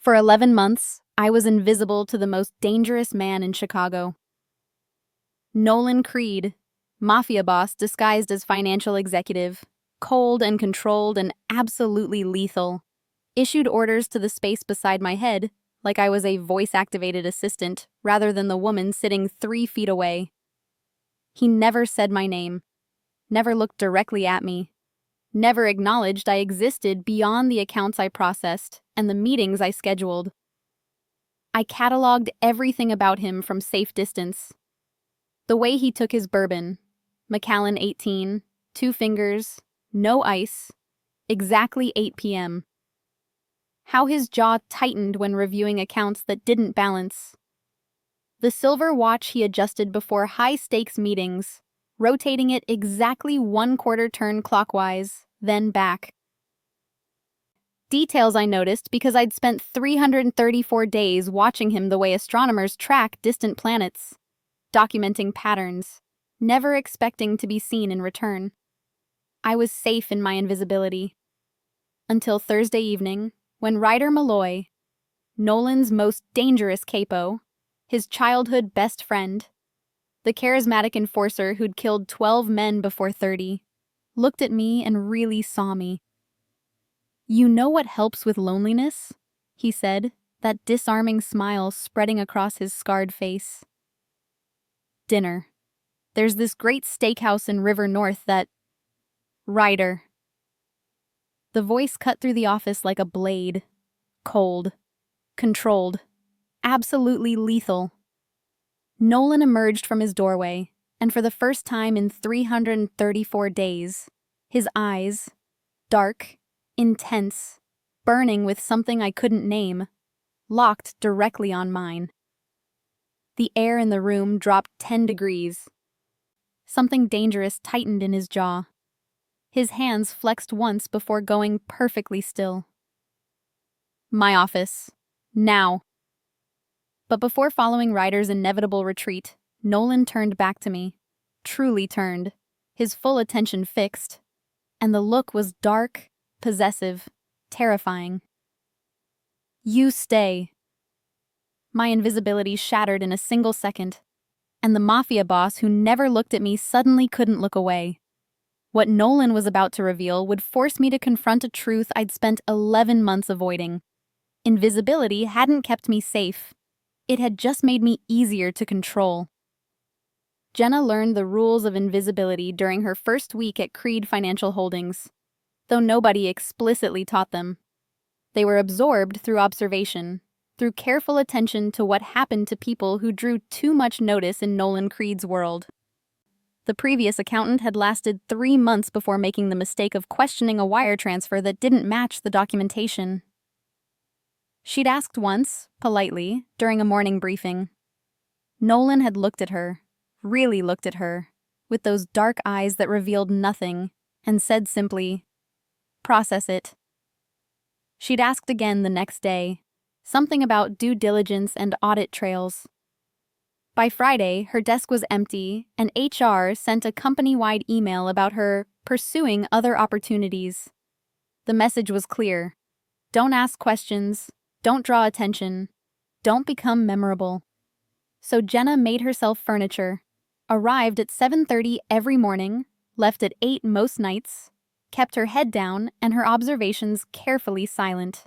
For 11 months, I was invisible to the most dangerous man in Chicago. Nolan Creed, Mafia Boss disguised as financial executive, cold and controlled and absolutely lethal, issued orders to the space beside my head like I was a voice-activated assistant rather than the woman sitting 3 feet away. He never said my name, never looked directly at me, never acknowledged I existed beyond the accounts I processed and the meetings I scheduled. I cataloged everything about him from safe distance. The way he took his bourbon, Macallan 18, 2 fingers, no ice, exactly 8 p.m. How his jaw tightened when reviewing accounts that didn't balance. The silver watch he adjusted before high-stakes meetings, rotating it exactly 1/4 turn clockwise, then back. Details I noticed because I'd spent 334 days watching him the way astronomers track distant planets, documenting patterns, never expecting to be seen in return. I was safe in my invisibility. Until Thursday evening, when Ryder Malloy, Nolan's most dangerous capo, his childhood best friend, the charismatic enforcer who'd killed 12 men before 30, looked at me and really saw me. "You know what helps with loneliness?" he said, that disarming smile spreading across his scarred face. "Dinner. There's this great steakhouse in River North that..." "Ryder." The voice cut through the office like a blade. Cold. Controlled. Absolutely lethal. Nolan emerged from his doorway, and for the first time in 334 days, his eyes, dark, intense, burning with something I couldn't name, locked directly on mine. The air in the room dropped 10 degrees. Something dangerous tightened in his jaw. His hands flexed once before going perfectly still. "My office. Now." But before following Ryder's inevitable retreat, Nolan turned back to me. Truly turned, his full attention fixed. And the look was dark, possessive, terrifying. "You stay." My invisibility shattered in a single second, and the Mafia boss who never looked at me suddenly couldn't look away. What Nolan was about to reveal would force me to confront a truth I'd spent 11 months avoiding. Invisibility hadn't kept me safe. It had just made me easier to control. Jenna learned the rules of invisibility during her first week at Creed Financial Holdings, though nobody explicitly taught them. They were absorbed through observation, through careful attention to what happened to people who drew too much notice in Nolan Creed's world. The previous accountant had lasted 3 months before making the mistake of questioning a wire transfer that didn't match the documentation. She'd asked once, politely, during a morning briefing. Nolan had looked at her, really looked at her, with those dark eyes that revealed nothing, and said simply, "Process it." She'd asked again the next day, something about due diligence and audit trails. By Friday, her desk was empty, and HR sent a company-wide email about her pursuing other opportunities. The message was clear. Don't ask questions, don't draw attention, don't become memorable. So Jenna made herself furniture, arrived at 7:30 every morning, left at 8 most nights, kept her head down and her observations carefully silent.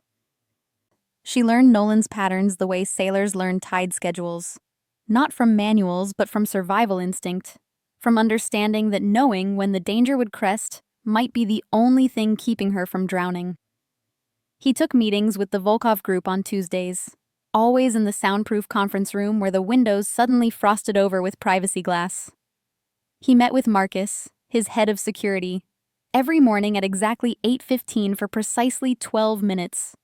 She learned Nolan's patterns the way sailors learn tide schedules. Not from manuals, but from survival instinct, from understanding that knowing when the danger would crest might be the only thing keeping her from drowning. He took meetings with the Volkov group on Tuesdays, always in the soundproof conference room where the windows suddenly frosted over with privacy glass. He met with Marcus, his head of security, every morning at exactly 8:15 for precisely 12 minutes.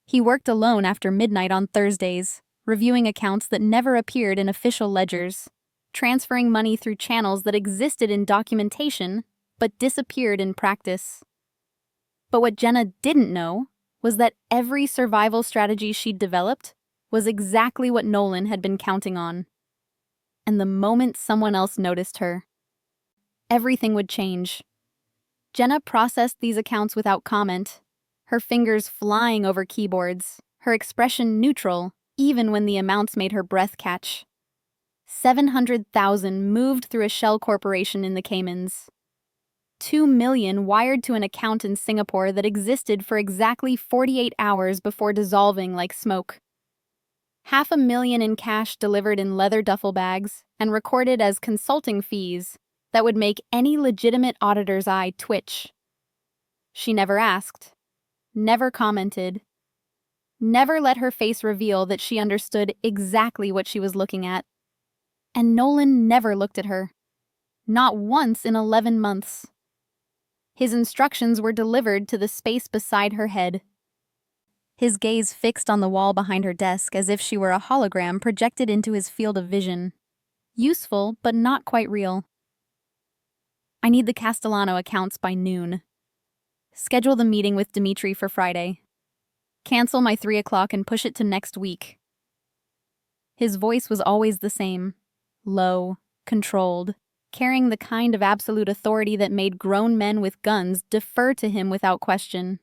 He worked alone after midnight on Thursdays, reviewing accounts that never appeared in official ledgers, transferring money through channels that existed in documentation but disappeared in practice. But what Jenna didn't know was that every survival strategy she'd developed was exactly what Nolan had been counting on. And the moment someone else noticed her, everything would change. Jenna processed these accounts without comment, her fingers flying over keyboards, her expression neutral, even when the amounts made her breath catch. 700,000 moved through a shell corporation in the Caymans. 2 million wired to an account in Singapore that existed for exactly 48 hours before dissolving like smoke. 500,000 in cash delivered in leather duffel bags and recorded as consulting fees that would make any legitimate auditor's eye twitch. She never asked, never commented, never let her face reveal that she understood exactly what she was looking at. And Nolan never looked at her. Not once in 11 months. His instructions were delivered to the space beside her head. His gaze fixed on the wall behind her desk as if she were a hologram projected into his field of vision. Useful, but not quite real. I need the Castellano accounts by noon. Schedule the meeting with Dimitri for Friday. Cancel my 3 o'clock and push it to next week. His voice was always the same. Low, controlled, carrying the kind of absolute authority that made grown men with guns defer to him without question.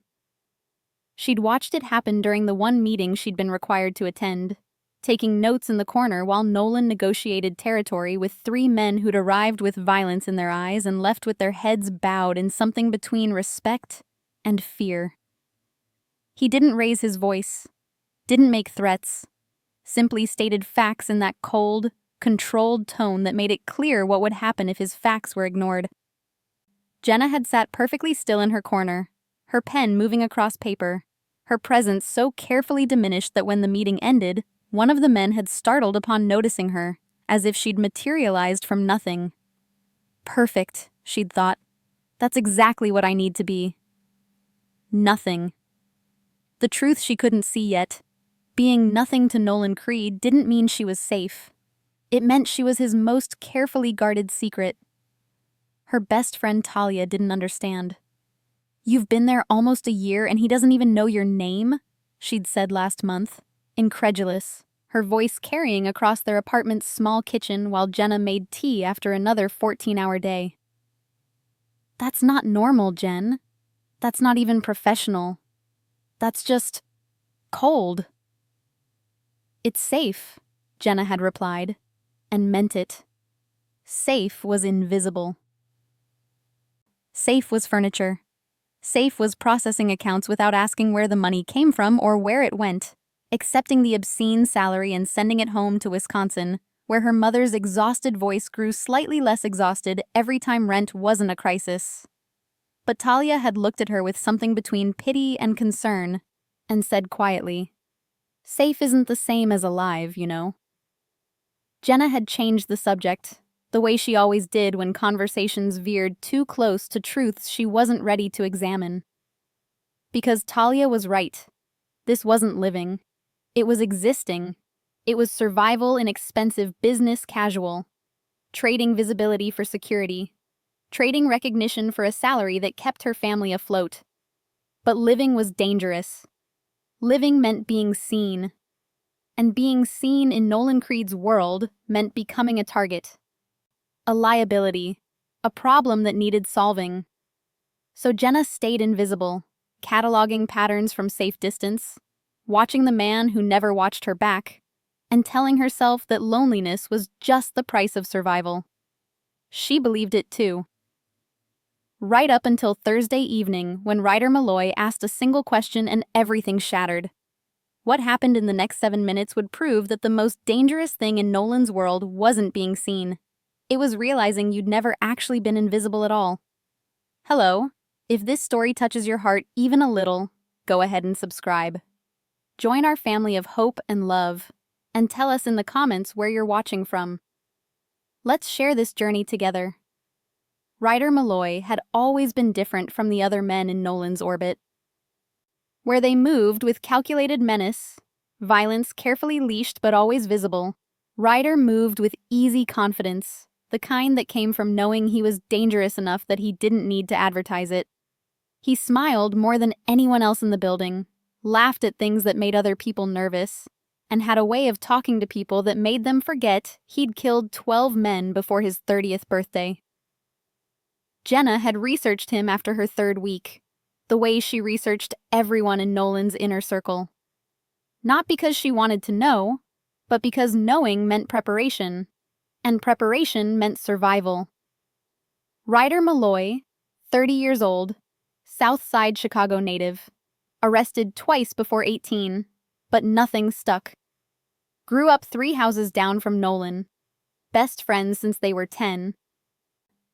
She'd watched it happen during the one meeting she'd been required to attend, taking notes in the corner while Nolan negotiated territory with 3 men who'd arrived with violence in their eyes and left with their heads bowed in something between respect and fear. He didn't raise his voice, didn't make threats, simply stated facts in that cold, controlled tone that made it clear what would happen if his facts were ignored. Jenna had sat perfectly still in her corner, her pen moving across paper, her presence so carefully diminished that when the meeting ended, one of the men had startled upon noticing her, as if she'd materialized from nothing. Perfect, she'd thought. That's exactly what I need to be. Nothing. The truth she couldn't see yet. Being nothing to Nolan Creed didn't mean she was safe. It meant she was his most carefully guarded secret. Her best friend Talia didn't understand. "You've been there almost a year and he doesn't even know your name?" she'd said last month, incredulous, her voice carrying across their apartment's small kitchen while Jenna made tea after another 14-hour day. "That's not normal, Jen. That's not even professional. That's just cold." "It's safe," Jenna had replied, and meant it. Safe was invisible. Safe was furniture. Safe was processing accounts without asking where the money came from or where it went, accepting the obscene salary and sending it home to Wisconsin, where her mother's exhausted voice grew slightly less exhausted every time rent wasn't a crisis. But Talia had looked at her with something between pity and concern, and said quietly, "Safe isn't the same as alive, you know." Jenna had changed the subject, the way she always did when conversations veered too close to truths she wasn't ready to examine. Because Talia was right. This wasn't living. It was existing. It was survival in expensive business casual. Trading visibility for security. Trading recognition for a salary that kept her family afloat. But living was dangerous. Living meant being seen. And being seen in Nolan Creed's world meant becoming a target. A liability. A problem that needed solving. So Jenna stayed invisible, cataloging patterns from safe distance, watching the man who never watched her back, and telling herself that loneliness was just the price of survival. She believed it too. Right up until Thursday evening when Ryder Malloy asked a single question and everything shattered. What happened in the next 7 minutes would prove that the most dangerous thing in Nolan's world wasn't being seen. It was realizing you'd never actually been invisible at all. Hello. If this story touches your heart even a little, go ahead and subscribe. Join our family of hope and love, and tell us in the comments where you're watching from. Let's share this journey together. Ryder Malloy had always been different from the other men in Nolan's orbit. Where they moved with calculated menace, violence carefully leashed but always visible, Ryder moved with easy confidence, the kind that came from knowing he was dangerous enough that he didn't need to advertise it. He smiled more than anyone else in the building, laughed at things that made other people nervous, and had a way of talking to people that made them forget he'd killed 12 men before his 30th birthday. Jenna had researched him after her 3rd week, the way she researched everyone in Nolan's inner circle. Not because she wanted to know, but because knowing meant preparation, and preparation meant survival. Ryder Malloy, 30 years old, South Side Chicago native, arrested twice before 18, but nothing stuck. Grew up 3 houses down from Nolan, best friends since they were 10.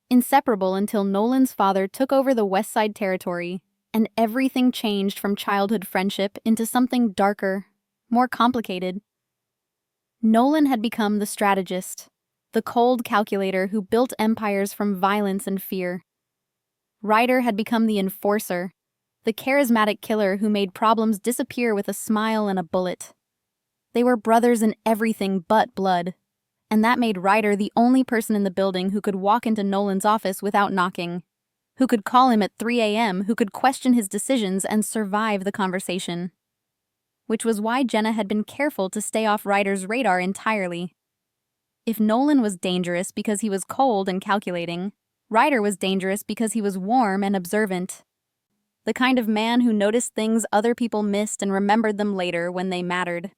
Inseparable until Nolan's father took over the West Side territory, and everything changed from childhood friendship into something darker, more complicated. Nolan had become the strategist, the cold calculator who built empires from violence and fear. Ryder had become the enforcer, the charismatic killer who made problems disappear with a smile and a bullet. They were brothers in everything but blood, and that made Ryder the only person in the building who could walk into Nolan's office without knocking, who could call him at 3 a.m., who could question his decisions and survive the conversation. Which was why Jenna had been careful to stay off Ryder's radar entirely. If Nolan was dangerous because he was cold and calculating, Ryder was dangerous because he was warm and observant. The kind of man who noticed things other people missed and remembered them later when they mattered.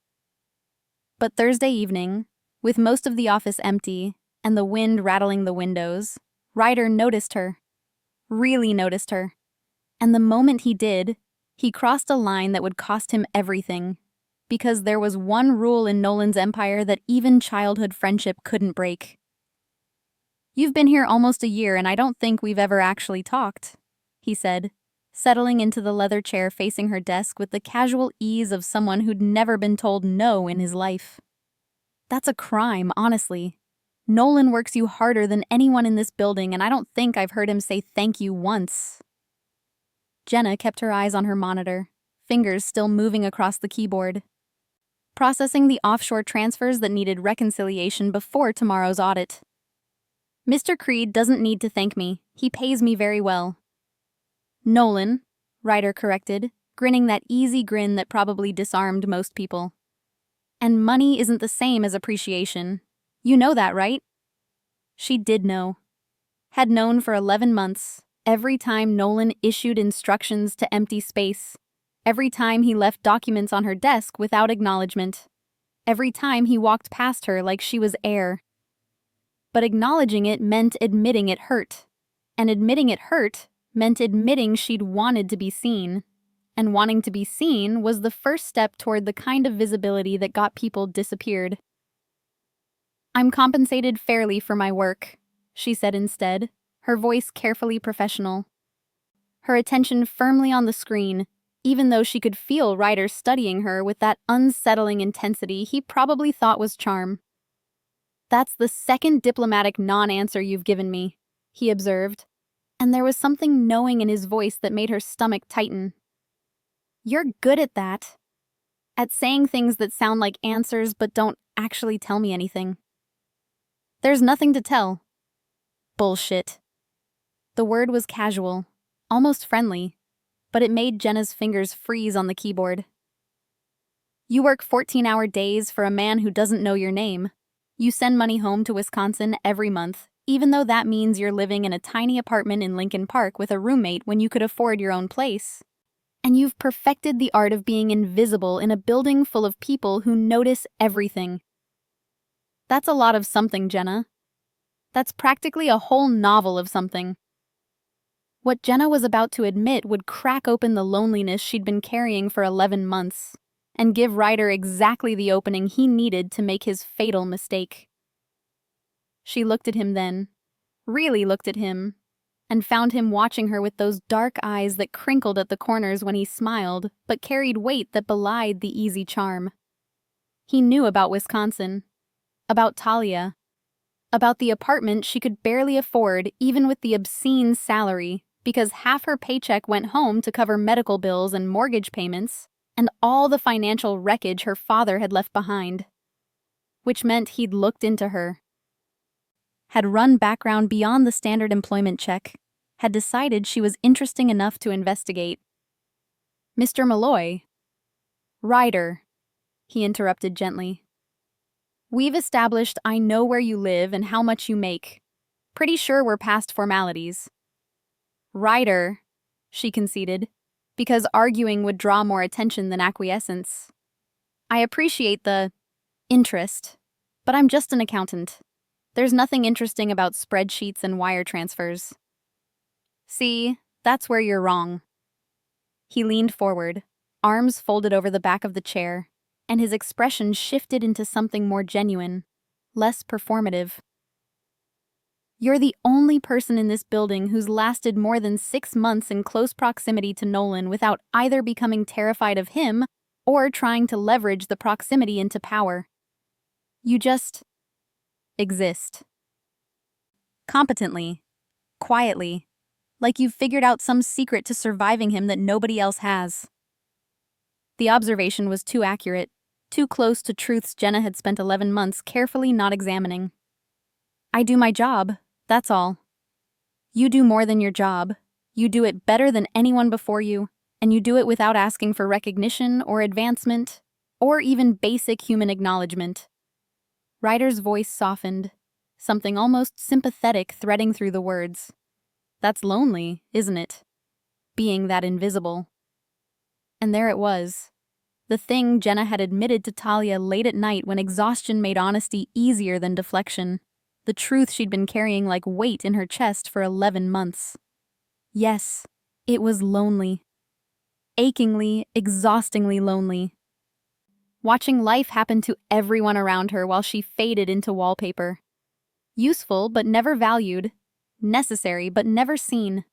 But Thursday evening, with most of the office empty and the wind rattling the windows, Ryder noticed her. Really noticed her. And the moment he did, he crossed a line that would cost him everything. Because there was one rule in Nolan's empire that even childhood friendship couldn't break. "You've been here almost a year and I don't think we've ever actually talked," he said, settling into the leather chair facing her desk with the casual ease of someone who'd never been told no in his life. "That's a crime, honestly. Nolan works you harder than anyone in this building and I don't think I've heard him say thank you once." Jenna kept her eyes on her monitor, fingers still moving across the keyboard. Processing the offshore transfers that needed reconciliation before tomorrow's audit. "Mr. Creed doesn't need to thank me. He pays me very well." "Nolan," Ryder corrected, grinning that easy grin that probably disarmed most people. "And money isn't the same as appreciation. You know that, right?" She did know. Had known for 11 months, every time Nolan issued instructions to empty space. Every time he left documents on her desk without acknowledgement. Every time he walked past her like she was air. But acknowledging it meant admitting it hurt. And admitting it hurt meant admitting she'd wanted to be seen. And wanting to be seen was the first step toward the kind of visibility that got people disappeared. "I'm compensated fairly for my work," she said instead, her voice carefully professional. Her attention firmly on the screen, even though she could feel Ryder studying her with that unsettling intensity he probably thought was charm. "That's the second diplomatic non-answer you've given me," he observed, and there was something knowing in his voice that made her stomach tighten. "You're good at that. At saying things that sound like answers but don't actually tell me anything." "There's nothing to tell." "Bullshit." The word was casual, almost friendly, but it made Jenna's fingers freeze on the keyboard. "You work 14-hour days for a man who doesn't know your name. You send money home to Wisconsin every month, even though that means you're living in a tiny apartment in Lincoln Park with a roommate when you could afford your own place. And you've perfected the art of being invisible in a building full of people who notice everything. That's a lot of something, Jenna. That's practically a whole novel of something." What Jenna was about to admit would crack open the loneliness she'd been carrying for 11 months, and give Ryder exactly the opening he needed to make his fatal mistake. She looked at him then, really looked at him, and found him watching her with those dark eyes that crinkled at the corners when he smiled, but carried weight that belied the easy charm. He knew about Wisconsin, about Talia, about the apartment she could barely afford even with the obscene salary, because half her paycheck went home to cover medical bills and mortgage payments, and all the financial wreckage her father had left behind. Which meant he'd looked into her. Had run background beyond the standard employment check, had decided she was interesting enough to investigate. "Mr. Malloy." "Ryder," he interrupted gently. "We've established I know where you live and how much you make. Pretty sure we're past formalities." "Ryder," she conceded, because arguing would draw more attention than acquiescence. I appreciate the interest, but I'm just an accountant. There's nothing interesting about spreadsheets and wire transfers. See, that's where you're wrong. He leaned forward, arms folded over the back of the chair, and his expression shifted into something more genuine, less performative. You're the only person in this building who's lasted more than 6 months in close proximity to Nolan without either becoming terrified of him or trying to leverage the proximity into power. You just exist. Competently, quietly, like you've figured out some secret to surviving him that nobody else has. The observation was too accurate, too close to truths Jenna had spent 11 months carefully not examining. I do my job, that's all. You do more than your job. You do it better than anyone before you, and you do it without asking for recognition or advancement, or even basic human acknowledgement. Ryder's voice softened, something almost sympathetic threading through the words. That's lonely, isn't it? Being that invisible. And there it was. The thing Jenna had admitted to Talia late at night when exhaustion made honesty easier than deflection. The truth she'd been carrying like weight in her chest for 11 months. Yes, it was lonely. Achingly, exhaustingly lonely. Watching life happen to everyone around her while she faded into wallpaper. Useful but never valued. Necessary but never seen.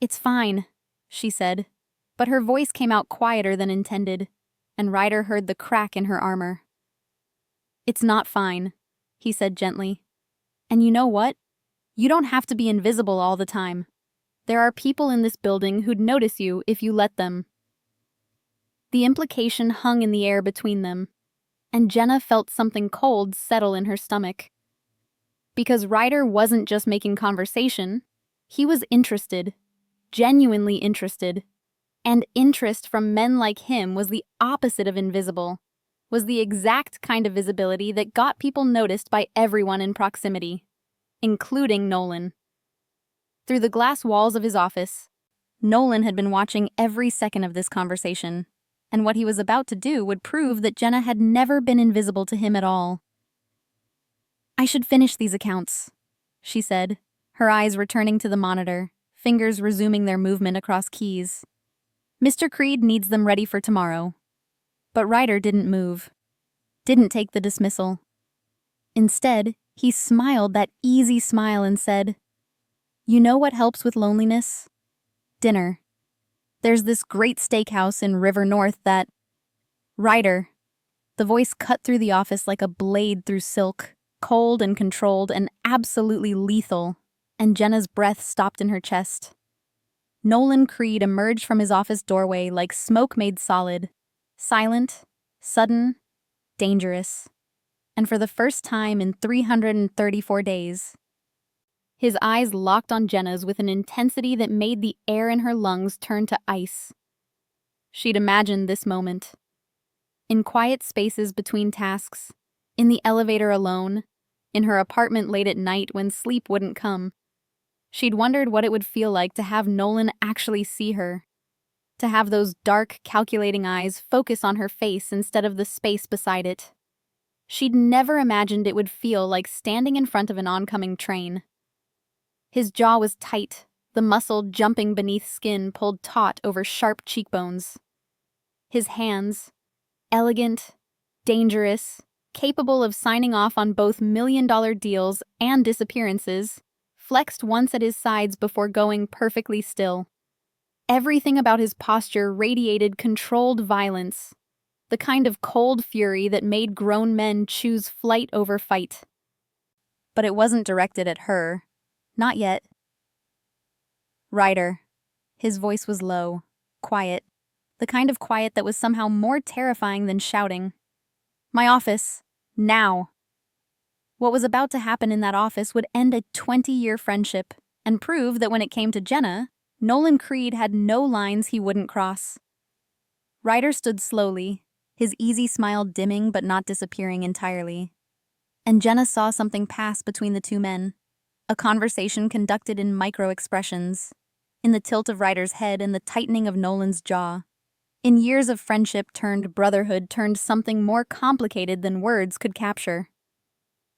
It's fine, she said, but her voice came out quieter than intended, and Ryder heard the crack in her armor. It's not fine, he said gently. And you know what? You don't have to be invisible all the time. There are people in this building who'd notice you if you let them. The implication hung in the air between them, and Jenna felt something cold settle in her stomach. Because Ryder wasn't just making conversation, he was interested, genuinely interested. And interest from men like him was the opposite of invisible, was the exact kind of visibility that got people noticed by everyone in proximity, including Nolan. Through the glass walls of his office, Nolan had been watching every second of this conversation, and what he was about to do would prove that Jenna had never been invisible to him at all. I should finish these accounts, she said, her eyes returning to the monitor, fingers resuming their movement across keys. Mr. Creed needs them ready for tomorrow. But Ryder didn't move, didn't take the dismissal. Instead, he smiled that easy smile and said, You know what helps with loneliness? Dinner. There's this great steakhouse in River North that... Ryder. The voice cut through the office like a blade through silk, cold and controlled and absolutely lethal, and Jenna's breath stopped in her chest. Nolan Creed emerged from his office doorway like smoke made solid, silent, sudden, dangerous, and for the first time in 334 days. His eyes locked on Jenna's with an intensity that made the air in her lungs turn to ice. She'd imagined this moment. In quiet spaces between tasks, in the elevator alone, in her apartment late at night when sleep wouldn't come. She'd wondered what it would feel like to have Nolan actually see her, to have those dark, calculating eyes focus on her face instead of the space beside it. She'd never imagined it would feel like standing in front of an oncoming train. His jaw was tight, the muscle jumping beneath skin pulled taut over sharp cheekbones. His hands, elegant, dangerous, capable of signing off on both million-dollar deals and disappearances, flexed once at his sides before going perfectly still. Everything about his posture radiated controlled violence, the kind of cold fury that made grown men choose flight over fight. But it wasn't directed at her. Not yet. Ryder. His voice was low, quiet, the kind of quiet that was somehow more terrifying than shouting. My office. Now. What was about to happen in that office would end a 20-year friendship and prove that when it came to Jenna, Nolan Creed had no lines he wouldn't cross. Ryder stood slowly, his easy smile dimming but not disappearing entirely. And Jenna saw something pass between the two men, a conversation conducted in micro-expressions, in the tilt of Ryder's head and the tightening of Nolan's jaw. In years of friendship turned brotherhood turned something more complicated than words could capture.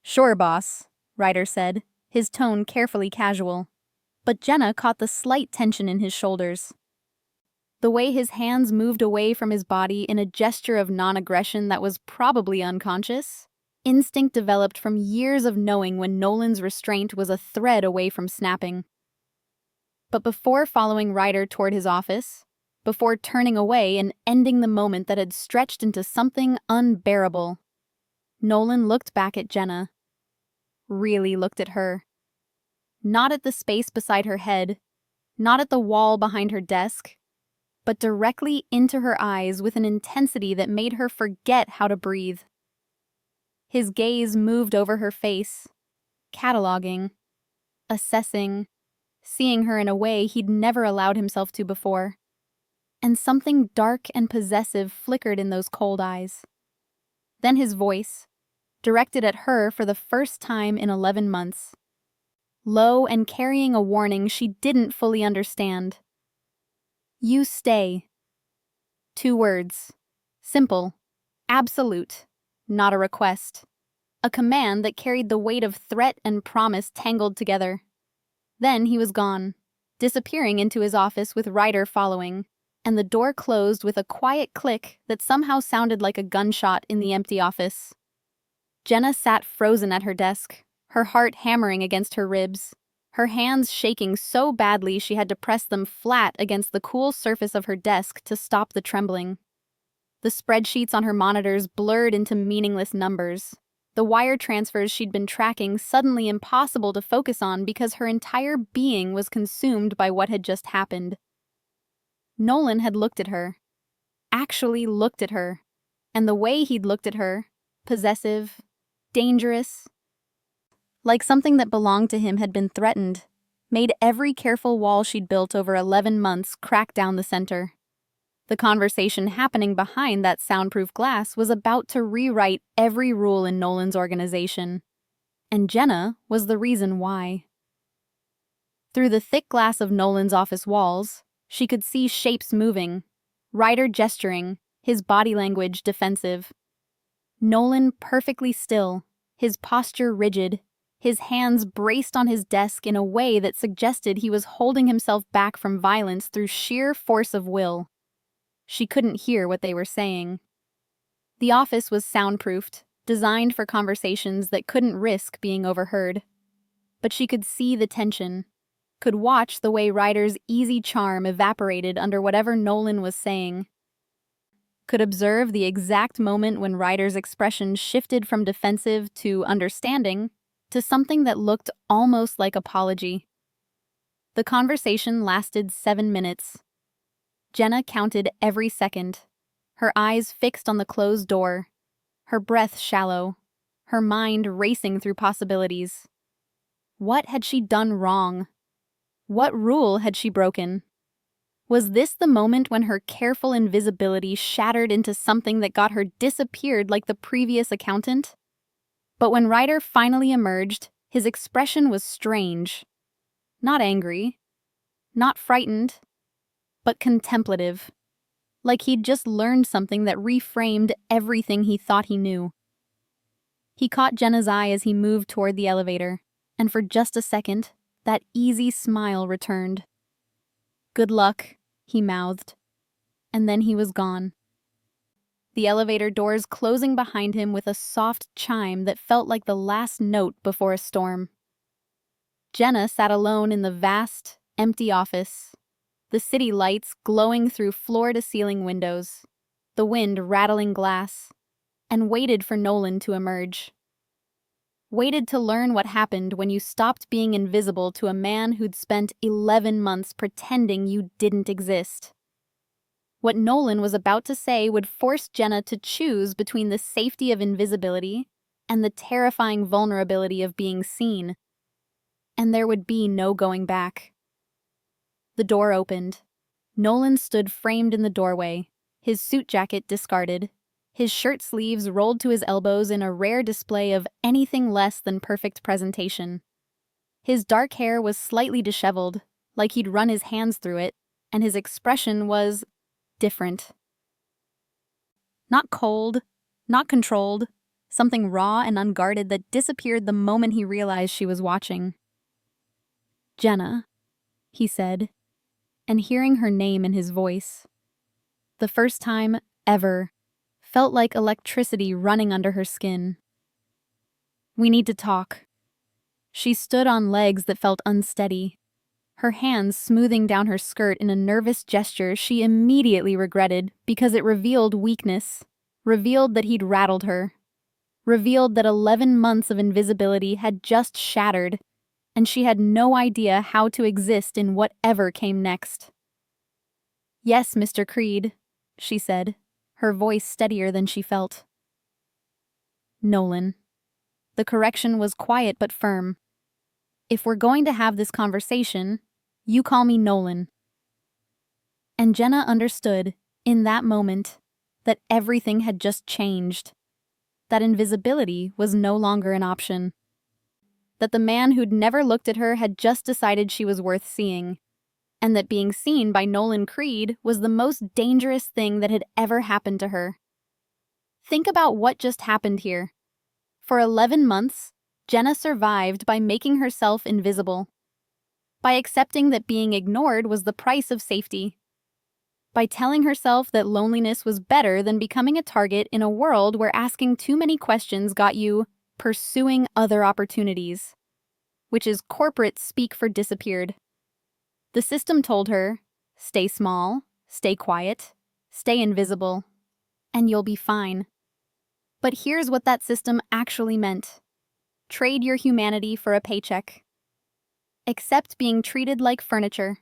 "Sure, boss," Ryder said, his tone carefully casual. But Jenna caught the slight tension in his shoulders. The way his hands moved away from his body in a gesture of non-aggression that was probably unconscious. Instinct developed from years of knowing when Nolan's restraint was a thread away from snapping. But before following Ryder toward his office, before turning away and ending the moment that had stretched into something unbearable, Nolan looked back at Jenna. Really looked at her. Not at the space beside her head, not at the wall behind her desk, but directly into her eyes with an intensity that made her forget how to breathe. His gaze moved over her face, cataloging, assessing, seeing her in a way he'd never allowed himself to before. And something dark and possessive flickered in those cold eyes. Then his voice, directed at her for the first time in 11 months. Low and carrying a warning she didn't fully understand. "You stay." 2 words. Simple. Absolute. Not a request. A command that carried the weight of threat and promise tangled together. Then he was gone, disappearing into his office with Ryder following, and the door closed with a quiet click that somehow sounded like a gunshot in the empty office. Jenna sat frozen at her desk, her heart hammering against her ribs, her hands shaking so badly she had to press them flat against the cool surface of her desk to stop the trembling. The spreadsheets on her monitors blurred into meaningless numbers. The wire transfers she'd been tracking suddenly impossible to focus on because her entire being was consumed by what had just happened. Nolan had looked at her. Actually looked at her. And the way he'd looked at her, possessive, dangerous, like something that belonged to him had been threatened, made every careful wall she'd built over 11 months crack down the center. The conversation happening behind that soundproof glass was about to rewrite every rule in Nolan's organization. And Jenna was the reason why. Through the thick glass of Nolan's office walls, she could see shapes moving, Ryder gesturing, his body language defensive. Nolan perfectly still, his posture rigid, his hands braced on his desk in a way that suggested he was holding himself back from violence through sheer force of will. She couldn't hear what they were saying. The office was soundproofed, designed for conversations that couldn't risk being overheard. But she could see the tension, could watch the way Ryder's easy charm evaporated under whatever Nolan was saying. Could observe the exact moment when Ryder's expression shifted from defensive to understanding to something that looked almost like apology. The conversation lasted 7 minutes. Jenna counted every second, her eyes fixed on the closed door, her breath shallow, her mind racing through possibilities. What had she done wrong? What rule had she broken? Was this the moment when her careful invisibility shattered into something that got her disappeared like the previous accountant? But when Ryder finally emerged, his expression was strange. Not angry, not frightened, but contemplative, like he'd just learned something that reframed everything he thought he knew. He caught Jenna's eye as he moved toward the elevator, and for just a second, that easy smile returned. "Good luck," he mouthed, and then he was gone. The elevator doors closing behind him with a soft chime that felt like the last note before a storm. Jenna sat alone in the vast, empty office, the city lights glowing through floor-to-ceiling windows, the wind rattling glass, and waited for Nolan to emerge. Waited to learn what happened when you stopped being invisible to a man who'd spent 11 months pretending you didn't exist. What Nolan was about to say would force Jenna to choose between the safety of invisibility and the terrifying vulnerability of being seen. And there would be no going back. The door opened. Nolan stood framed in the doorway, his suit jacket discarded, his shirt sleeves rolled to his elbows in a rare display of anything less than perfect presentation. His dark hair was slightly disheveled, like he'd run his hands through it, and his expression was different. Not cold, not controlled, something raw and unguarded that disappeared the moment he realized she was watching. "Jenna," he said, and hearing her name in his voice, the first time ever, felt like electricity running under her skin. "We need to talk." She stood on legs that felt unsteady, her hands smoothing down her skirt in a nervous gesture she immediately regretted because it revealed weakness, revealed that he'd rattled her, revealed that 11 months of invisibility had just shattered, and she had no idea how to exist in whatever came next. "Yes, Mr. Creed," she said, her voice steadier than she felt. "Nolan." The correction was quiet but firm. "If we're going to have this conversation, you call me Nolan." And Jenna understood, in that moment, that everything had just changed. That invisibility was no longer an option. That the man who'd never looked at her had just decided she was worth seeing. And that being seen by Nolan Creed was the most dangerous thing that had ever happened to her. Think about what just happened here. For 11 months, Jenna survived by making herself invisible. By accepting that being ignored was the price of safety. By telling herself that loneliness was better than becoming a target in a world where asking too many questions got you pursuing other opportunities, which is corporate speak for disappeared. The system told her, stay small, stay quiet, stay invisible, and you'll be fine. But here's what that system actually meant. Trade your humanity for a paycheck. Accept being treated like furniture.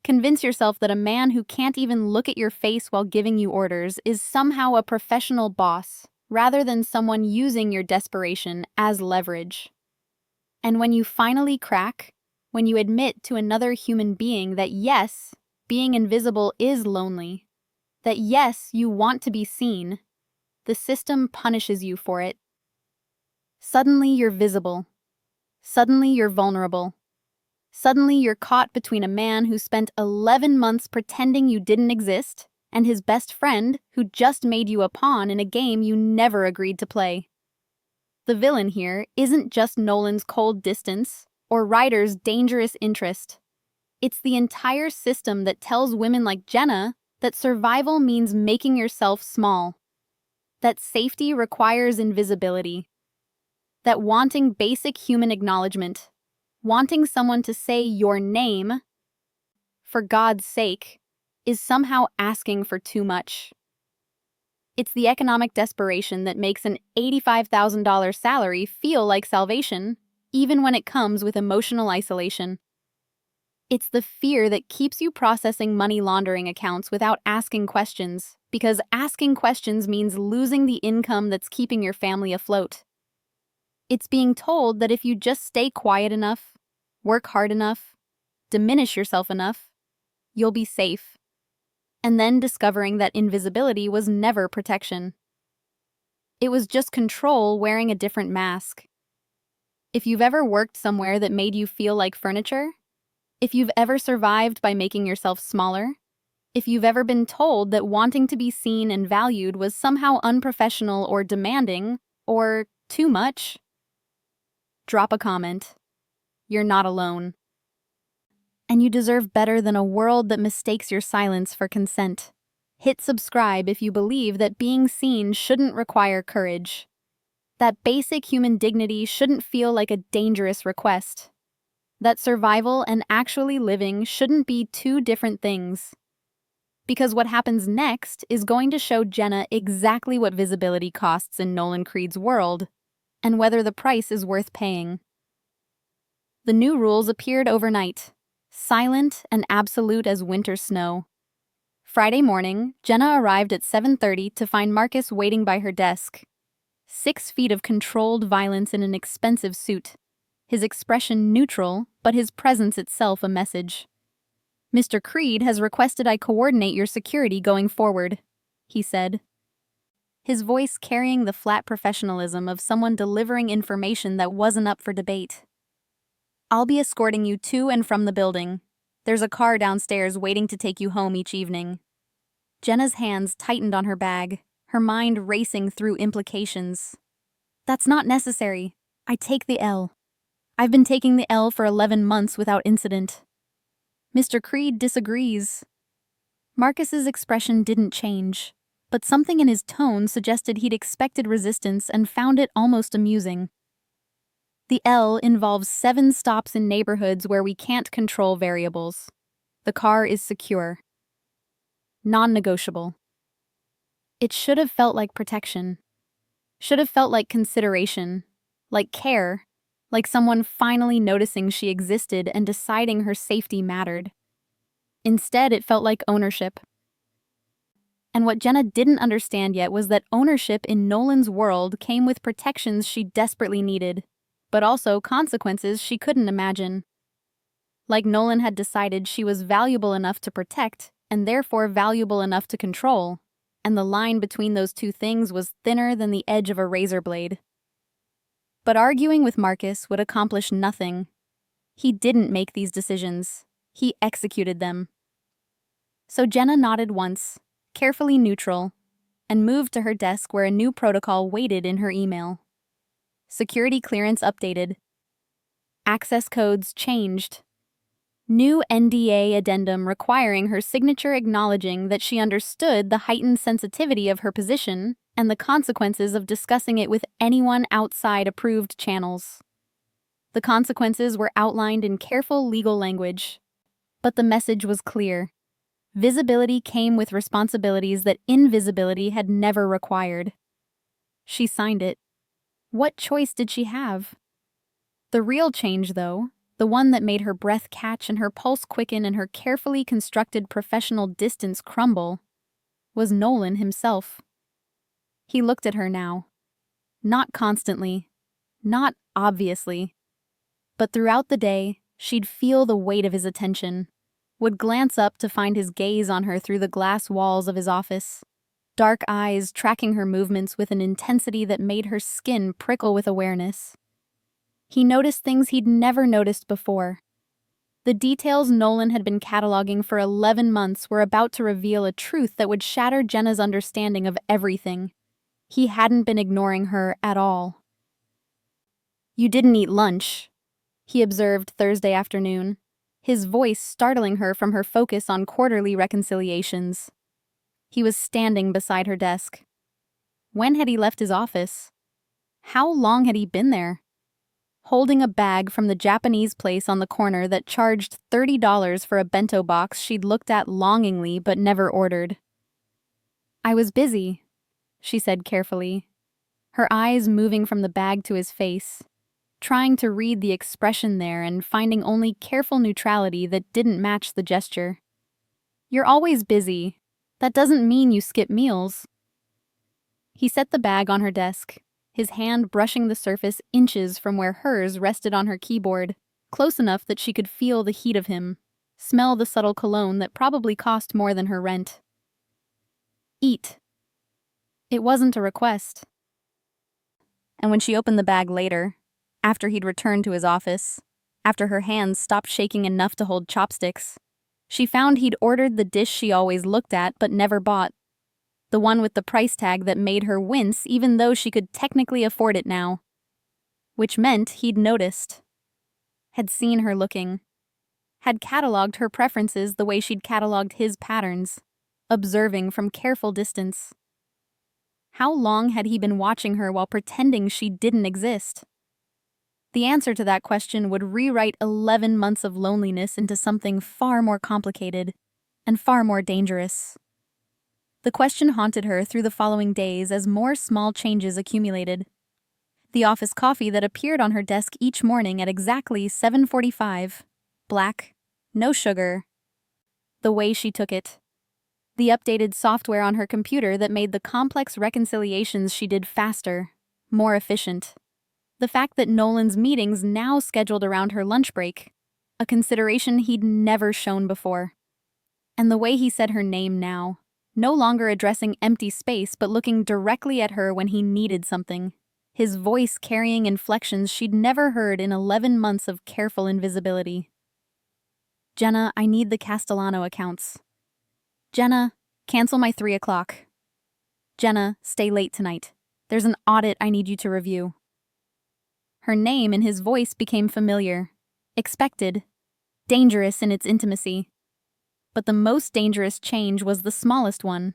Convince yourself that a man who can't even look at your face while giving you orders is somehow a professional boss, rather than someone using your desperation as leverage. And when you finally crack, when you admit to another human being that yes, being invisible is lonely, that yes, you want to be seen, the system punishes you for it. Suddenly you're visible. Suddenly you're vulnerable. Suddenly you're caught between a man who spent 11 months pretending you didn't exist and his best friend who just made you a pawn in a game you never agreed to play. The villain here isn't just Nolan's cold distance or Ryder's dangerous interest. It's the entire system that tells women like Jenna that survival means making yourself small, that safety requires invisibility, that wanting basic human acknowledgement, wanting someone to say your name, for God's sake, is somehow asking for too much. It's the economic desperation that makes an $85,000 salary feel like salvation, even when it comes with emotional isolation. It's the fear that keeps you processing money laundering accounts without asking questions, because asking questions means losing the income that's keeping your family afloat. It's being told that if you just stay quiet enough, work hard enough, diminish yourself enough, you'll be safe. And then discovering that invisibility was never protection. It was just control wearing a different mask. If you've ever worked somewhere that made you feel like furniture, if you've ever survived by making yourself smaller, if you've ever been told that wanting to be seen and valued was somehow unprofessional or demanding, or too much, drop a comment. You're not alone. And you deserve better than a world that mistakes your silence for consent. Hit subscribe if you believe that being seen shouldn't require courage. That basic human dignity shouldn't feel like a dangerous request. That survival and actually living shouldn't be two different things. Because what happens next is going to show Jenna exactly what visibility costs in Nolan Creed's world, and whether the price is worth paying. The new rules appeared overnight, silent and absolute as winter snow. Friday morning, Jenna arrived at 7:30 to find Marcus waiting by her desk. 6 feet of controlled violence in an expensive suit. His expression neutral, but his presence itself a message. "Mr. Creed has requested I coordinate your security going forward," he said. His voice carrying the flat professionalism of someone delivering information that wasn't up for debate. "I'll be escorting you to and from the building. There's a car downstairs waiting to take you home each evening." Jenna's hands tightened on her bag. her mind racing through implications. That's not necessary. I take the L. I've been taking the L for 11 months without incident. Mr. Creed disagrees. Marcus's expression didn't change, but something in his tone suggested he'd expected resistance and found it almost amusing. The L involves 7 stops in neighborhoods where we can't control variables. The car is secure. Non-negotiable. It should have felt like protection. Should have felt like consideration, like care, like someone finally noticing she existed and deciding her safety mattered. Instead, it felt like ownership. And what Jenna didn't understand yet was that ownership in Nolan's world came with protections she desperately needed, but also consequences she couldn't imagine. Like Nolan had decided she was valuable enough to protect, and therefore valuable enough to control, and the line between those two things was thinner than the edge of a razor blade. But arguing with Marcus would accomplish nothing. He didn't make these decisions. He executed them. So Jenna nodded once, carefully neutral, and moved to her desk where a new protocol waited in her email. Security clearance updated. Access codes changed. New NDA addendum requiring her signature acknowledging that she understood the heightened sensitivity of her position and the consequences of discussing it with anyone outside approved channels. The consequences were outlined in careful legal language, but the message was clear. Visibility came with responsibilities that invisibility had never required. She signed it. What choice did she have? The real change, though, the one that made her breath catch and her pulse quicken and her carefully constructed professional distance crumble, was Nolan himself. He looked at her now. Not constantly, not obviously, but throughout the day, she'd feel the weight of his attention, would glance up to find his gaze on her through the glass walls of his office, dark eyes tracking her movements with an intensity that made her skin prickle with awareness. He noticed things he'd never noticed before. The details Nolan had been cataloging for 11 months were about to reveal a truth that would shatter Jenna's understanding of everything. He hadn't been ignoring her at all. "You didn't eat lunch," he observed Thursday afternoon, his voice startling her from her focus on quarterly reconciliations. He was standing beside her desk. When had he left his office? How long had he been there? Holding a bag from the Japanese place on the corner that charged $30 for a bento box she'd looked at longingly but never ordered. "I was busy," she said carefully, her eyes moving from the bag to his face, trying to read the expression there and finding only careful neutrality that didn't match the gesture. "You're always busy. That doesn't mean you skip meals." He set the bag on her desk, his hand brushing the surface inches from where hers rested on her keyboard, close enough that she could feel the heat of him, smell the subtle cologne that probably cost more than her rent. "Eat." It wasn't a request. And when she opened the bag later, after he'd returned to his office, after her hands stopped shaking enough to hold chopsticks, she found he'd ordered the dish she always looked at but never bought. The one with the price tag that made her wince even though she could technically afford it now. Which meant he'd noticed. Had seen her looking. Had cataloged her preferences the way she'd cataloged his patterns, observing from careful distance. How long had he been watching her while pretending she didn't exist? The answer to that question would rewrite 11 months of loneliness into something far more complicated and far more dangerous. The question haunted her through the following days as more small changes accumulated. The office coffee that appeared on her desk each morning at exactly 7:45, black, no sugar. The way she took it. The updated software on her computer that made the complex reconciliations she did faster, more efficient. The fact that Nolan's meetings now scheduled around her lunch break, a consideration he'd never shown before. And the way he said her name now, no longer addressing empty space but looking directly at her when he needed something, his voice carrying inflections she'd never heard in 11 months of careful invisibility. "Jenna, I need the Castellano accounts." "Jenna, cancel my 3 o'clock." Jenna, stay late tonight. There's an audit I need you to review. Her name and his voice became familiar, expected, dangerous in its intimacy. But the most dangerous change was the smallest one.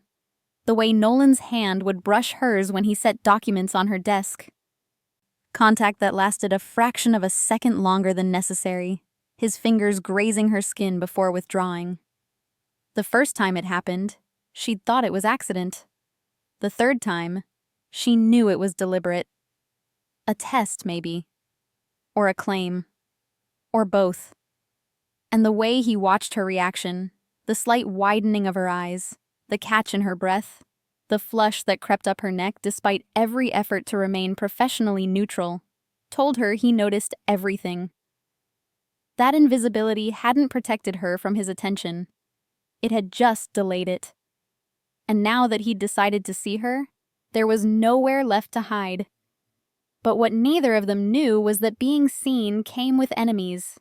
The way Nolan's hand would brush hers when he set documents on her desk. Contact that lasted a fraction of a second longer than necessary, his fingers grazing her skin before withdrawing. The first time it happened, she'd thought it was accident. The third time, she knew it was deliberate. A test, maybe. Or a claim. Or both. And the way he watched her reaction, the slight widening of her eyes, the catch in her breath, the flush that crept up her neck despite every effort to remain professionally neutral, told her he noticed everything. That invisibility hadn't protected her from his attention. It had just delayed it. And now that he'd decided to see her, there was nowhere left to hide. But what neither of them knew was that being seen came with enemies.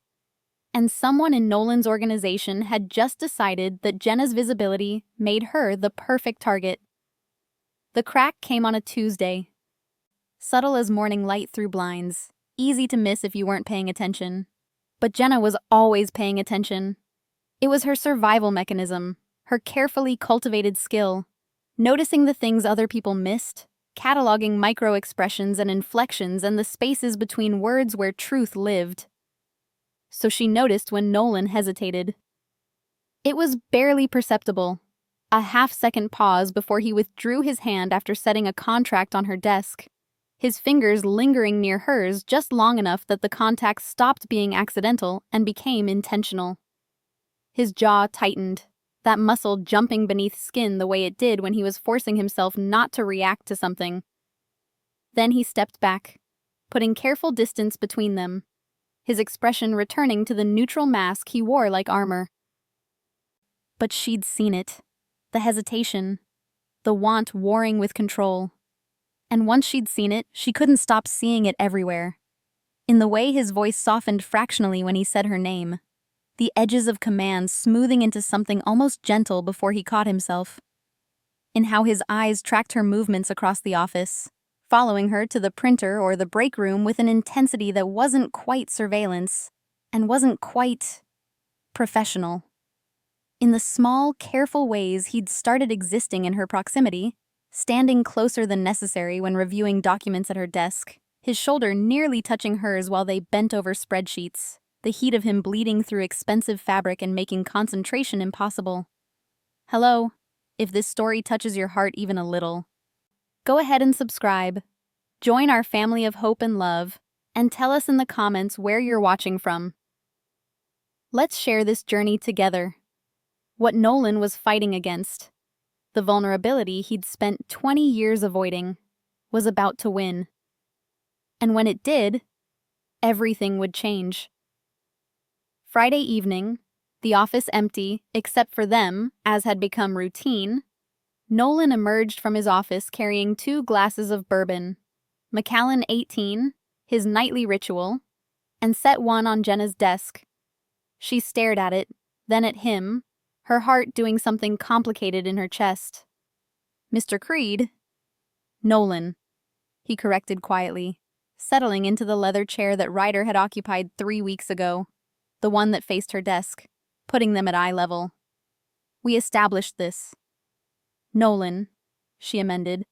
And someone in Nolan's organization had just decided that Jenna's visibility made her the perfect target. The crack came on a Tuesday. Subtle as morning light through blinds, easy to miss if you weren't paying attention. But Jenna was always paying attention. It was her survival mechanism, her carefully cultivated skill, noticing the things other people missed, cataloging micro-expressions and inflections and the spaces between words where truth lived. So she noticed when Nolan hesitated. It was barely perceptible, a half-second pause before he withdrew his hand after setting a contract on her desk, his fingers lingering near hers just long enough that the contact stopped being accidental and became intentional. His jaw tightened, that muscle jumping beneath skin the way it did when he was forcing himself not to react to something. Then he stepped back, putting careful distance between them, his expression returning to the neutral mask he wore like armor. But she'd seen it, the hesitation, the want warring with control. And once she'd seen it, she couldn't stop seeing it everywhere. In the way his voice softened fractionally when he said her name, the edges of command smoothing into something almost gentle before he caught himself. In how his eyes tracked her movements across the office, following her to the printer or the break room with an intensity that wasn't quite surveillance, and wasn't quite professional. In the small, careful ways he'd started existing in her proximity, standing closer than necessary when reviewing documents at her desk, his shoulder nearly touching hers while they bent over spreadsheets, the heat of him bleeding through expensive fabric and making concentration impossible. Hello, if this story touches your heart even a little, go ahead and subscribe. Join our family of hope and love, and tell us in the comments where you're watching from. Let's share this journey together. What Nolan was fighting against, the vulnerability he'd spent 20 years avoiding, was about to win. And when it did, everything would change. Friday evening, the office empty except for them, as had become routine, Nolan emerged from his office carrying 2 glasses of bourbon, Macallan 18, his nightly ritual, and set one on Jenna's desk. She stared at it, then at him, her heart doing something complicated in her chest. Mr. Creed? Nolan, he corrected quietly, settling into the leather chair that Ryder had occupied 3 weeks ago, the one that faced her desk, putting them at eye level. We established this. Nolan, she amended,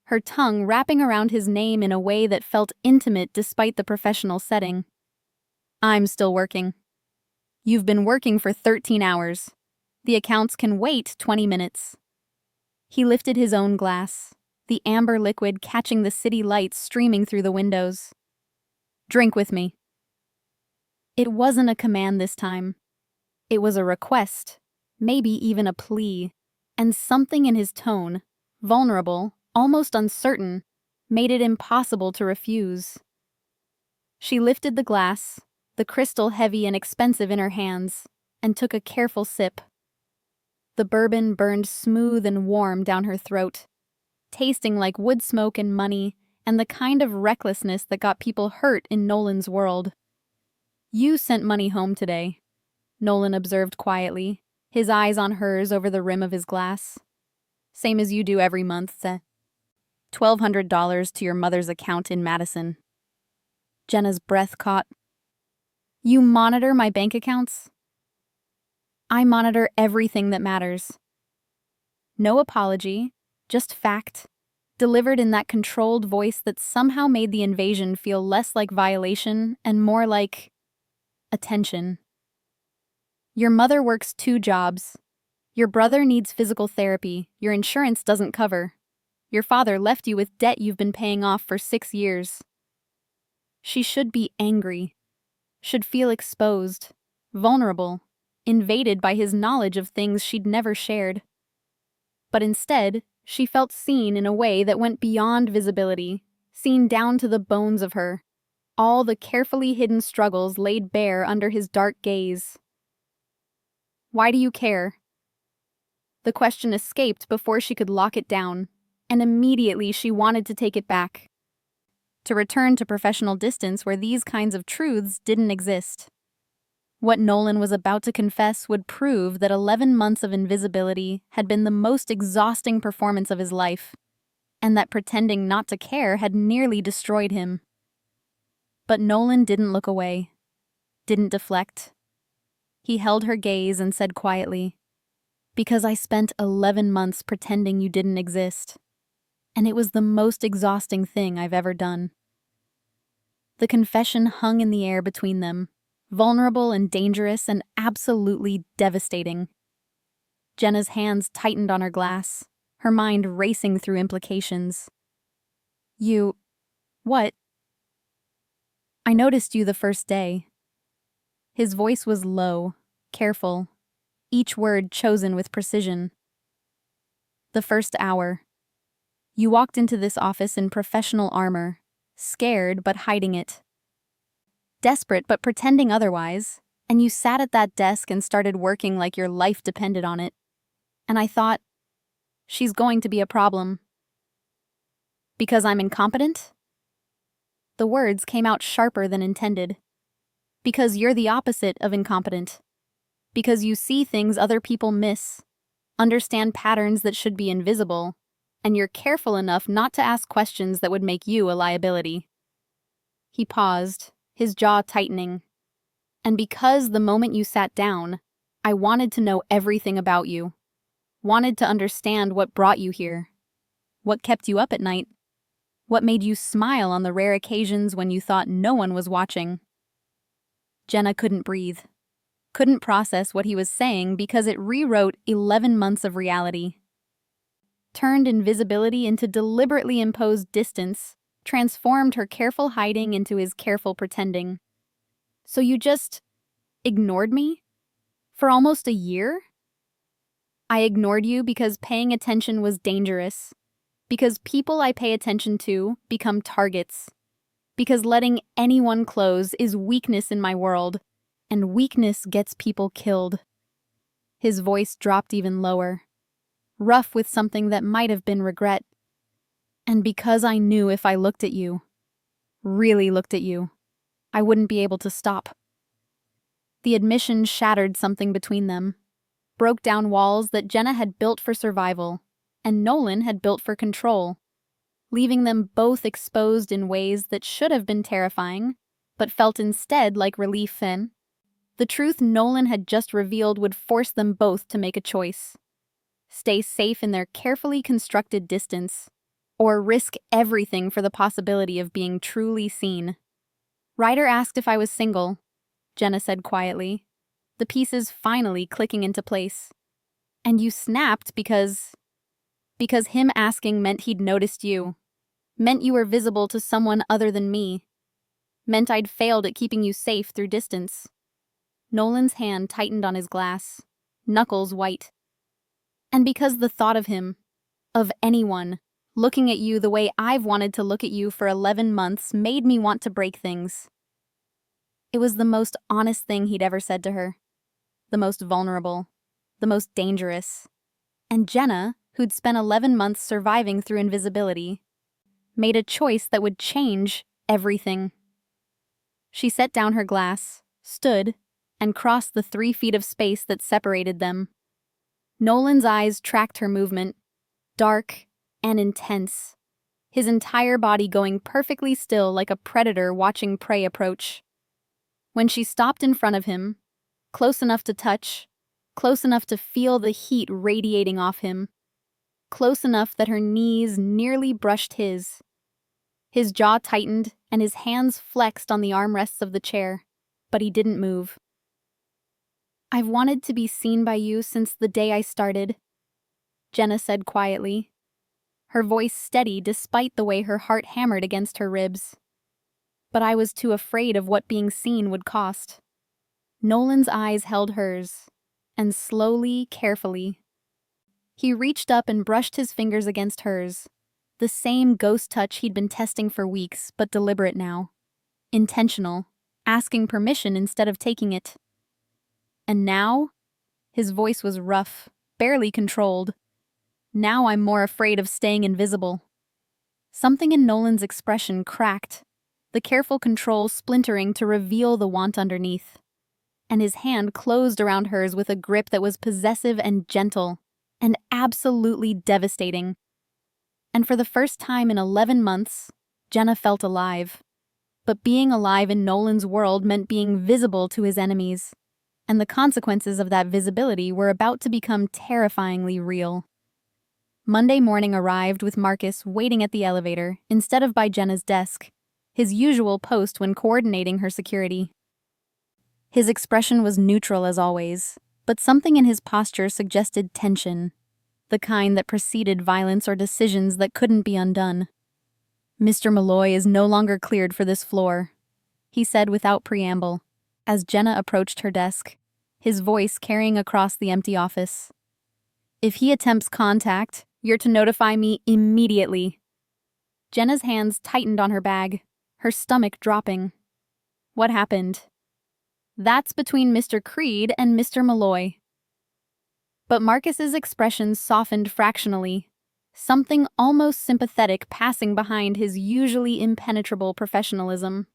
her tongue wrapping around his name in a way that felt intimate despite the professional setting. I'm still working. You've been working for 13 hours. The accounts can wait 20 minutes. He lifted his own glass, the amber liquid catching the city lights streaming through the windows. Drink with me. It wasn't a command this time. It was a request, maybe even a plea, and something in his tone, vulnerable, almost uncertain, made it impossible to refuse. She lifted the glass, the crystal heavy and expensive in her hands, and took a careful sip. The bourbon burned smooth and warm down her throat, tasting like wood smoke and money and the kind of recklessness that got people hurt in Nolan's world. You sent money home today, Nolan observed quietly, his eyes on hers over the rim of his glass. Same as you do every month, $1,200 to your mother's account in Madison. Jenna's breath caught. You monitor my bank accounts? I monitor everything that matters. No apology, just fact, delivered in that controlled voice that somehow made the invasion feel less like violation and more like attention. Your mother works 2 jobs. Your brother needs physical therapy your insurance doesn't cover. Your father left you with debt you've been paying off for 6 years. She should be angry, should feel exposed, vulnerable, invaded by his knowledge of things she'd never shared. But instead, she felt seen in a way that went beyond visibility, seen down to the bones of her, all the carefully hidden struggles laid bare under his dark gaze. Why do you care? The question escaped before she could lock it down, and immediately she wanted to take it back. To return to professional distance where these kinds of truths didn't exist. What Nolan was about to confess would prove that 11 months of invisibility had been the most exhausting performance of his life, and that pretending not to care had nearly destroyed him. But Nolan didn't look away, didn't deflect. He held her gaze and said quietly, "Because I spent 11 months pretending you didn't exist, and it was the most exhausting thing I've ever done." The confession hung in the air between them, vulnerable and dangerous and absolutely devastating. Jenna's hands tightened on her glass, her mind racing through implications. What? I noticed you the first day. His voice was low, careful, each word chosen with precision. The first hour. You walked into this office in professional armor, scared but hiding it. Desperate but pretending otherwise, and you sat at that desk and started working like your life depended on it. And I thought, she's going to be a problem. Because I'm incompetent? The words came out sharper than intended. Because you're the opposite of incompetent. Because you see things other people miss, understand patterns that should be invisible, and you're careful enough not to ask questions that would make you a liability. He paused, his jaw tightening. And because the moment you sat down, I wanted to know everything about you. Wanted to understand what brought you here. What kept you up at night. What made you smile on the rare occasions when you thought no one was watching. Jenna couldn't breathe. Couldn't process what he was saying because it rewrote 11 months of reality. Turned invisibility into deliberately imposed distance, transformed her careful hiding into his careful pretending. So you just ignored me? For almost a year? I ignored you because paying attention was dangerous. Because people I pay attention to become targets. Because letting anyone close is weakness in my world, and weakness gets people killed. His voice dropped even lower, rough with something that might have been regret. And because I knew if I looked at you, really looked at you, I wouldn't be able to stop. The admission shattered something between them, broke down walls that Jenna had built for survival, and Nolan had built for control, leaving them both exposed in ways that should have been terrifying, but felt instead like relief. The truth Nolan had just revealed would force them both to make a choice. Stay safe in their carefully constructed distance, or risk everything for the possibility of being truly seen. Ryder asked if I was single, Jenna said quietly, the pieces finally clicking into place. And you snapped because him asking meant he'd noticed you. Meant you were visible to someone other than me. Meant I'd failed at keeping you safe through distance. Nolan's hand tightened on his glass, knuckles white. And because the thought of him, of anyone, looking at you the way I've wanted to look at you for 11 months made me want to break things. It was the most honest thing he'd ever said to her. The most vulnerable. The most dangerous. And Jenna, who'd spent 11 months surviving through invisibility, made a choice that would change everything. She set down her glass, stood, and crossed the 3 feet of space that separated them. Nolan's eyes tracked her movement, dark and intense, his entire body going perfectly still like a predator watching prey approach. When she stopped in front of him, close enough to touch, close enough to feel the heat radiating off him, close enough that her knees nearly brushed his jaw tightened and his hands flexed on the armrests of the chair, but he didn't move. "I've wanted to be seen by you since the day I started," Jenna said quietly, her voice steady despite the way her heart hammered against her ribs. "But I was too afraid of what being seen would cost." Nolan's eyes held hers, and slowly, carefully, he reached up and brushed his fingers against hers, the same ghost touch he'd been testing for weeks, but deliberate now. Intentional, asking permission instead of taking it. And now, his voice was rough, barely controlled. "Now I'm more afraid of staying invisible." Something in Nolan's expression cracked, the careful control splintering to reveal the want underneath. And his hand closed around hers with a grip that was possessive and gentle, and absolutely devastating. And for the first time in 11 months, Jenna felt alive. But being alive in Nolan's world meant being visible to his enemies, and the consequences of that visibility were about to become terrifyingly real. Monday morning arrived with Marcus waiting at the elevator instead of by Jenna's desk, his usual post when coordinating her security. His expression was neutral as always, but something in his posture suggested tension, the kind that preceded violence or decisions that couldn't be undone. "Mr. Malloy is no longer cleared for this floor," he said without preamble, as Jenna approached her desk, his voice carrying across the empty office. "If he attempts contact, you're to notify me immediately." Jenna's hands tightened on her bag, her stomach dropping. What happened? "That's between Mr. Creed and Mr. Malloy." But Marcus's expression softened fractionally, something almost sympathetic passing behind his usually impenetrable professionalism.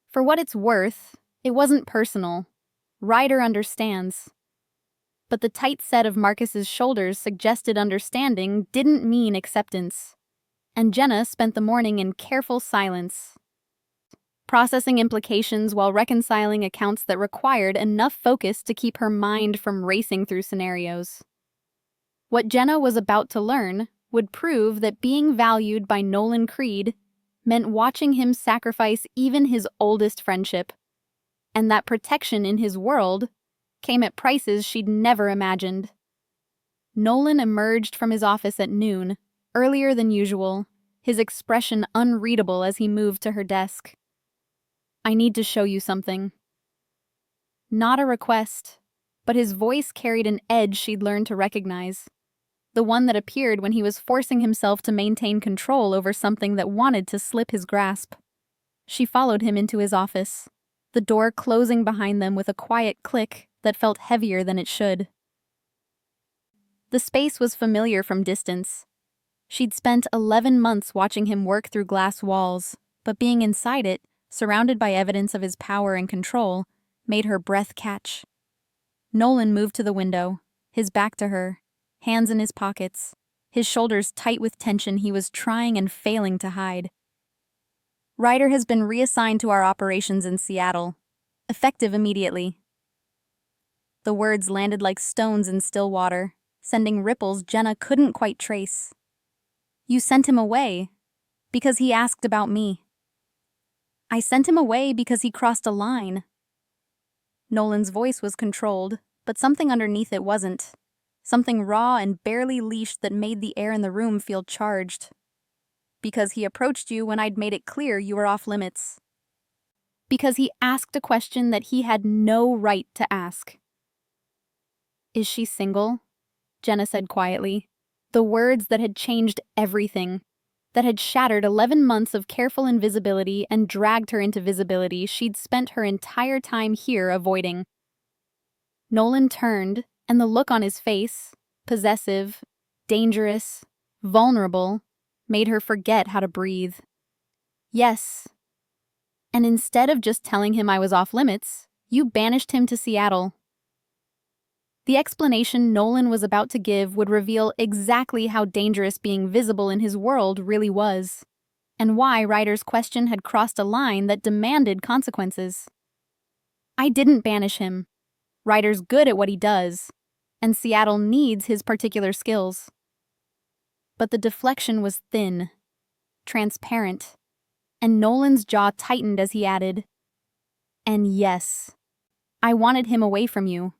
"For what it's worth, it wasn't personal. Ryder understands." But the tight set of Marcus's shoulders suggested understanding didn't mean acceptance. And Jenna spent the morning in careful silence, processing implications while reconciling accounts that required enough focus to keep her mind from racing through scenarios. What Jenna was about to learn would prove that being valued by Nolan Creed meant watching him sacrifice even his oldest friendship, and that protection in his world came at prices she'd never imagined. Nolan emerged from his office at noon, earlier than usual, his expression unreadable as he moved to her desk. "I need to show you something." Not a request, but his voice carried an edge she'd learned to recognize, the one that appeared when he was forcing himself to maintain control over something that wanted to slip his grasp. She followed him into his office, the door closing behind them with a quiet click that felt heavier than it should. The space was familiar from distance. She'd spent 11 months watching him work through glass walls, but being inside it, surrounded by evidence of his power and control, made her breath catch. Nolan moved to the window, his back to her, hands in his pockets, his shoulders tight with tension he was trying and failing to hide. "Ryder has been reassigned to our operations in Seattle, effective immediately." The words landed like stones in still water, sending ripples Jenna couldn't quite trace. "You sent him away because he asked about me." "I sent him away because he crossed a line." Nolan's voice was controlled, but something underneath it wasn't. Something raw and barely leashed that made the air in the room feel charged. "Because he approached you when I'd made it clear you were off limits." Because he asked a question that he had no right to ask. "Is she single?" Jenna said quietly, the words that had changed everything, that had shattered 11 months of careful invisibility and dragged her into visibility she'd spent her entire time here avoiding. Nolan turned, and the look on his face, possessive, dangerous, vulnerable, made her forget how to breathe. "Yes. And instead of just telling him I was off limits, you banished him to Seattle." The explanation Nolan was about to give would reveal exactly how dangerous being visible in his world really was, and why Ryder's question had crossed a line that demanded consequences. I didn't banish him. Ryder's good at what he does, and Seattle needs his particular skills. But the deflection was thin, transparent, and Nolan's jaw tightened as he added, "And yes, I wanted him away from you.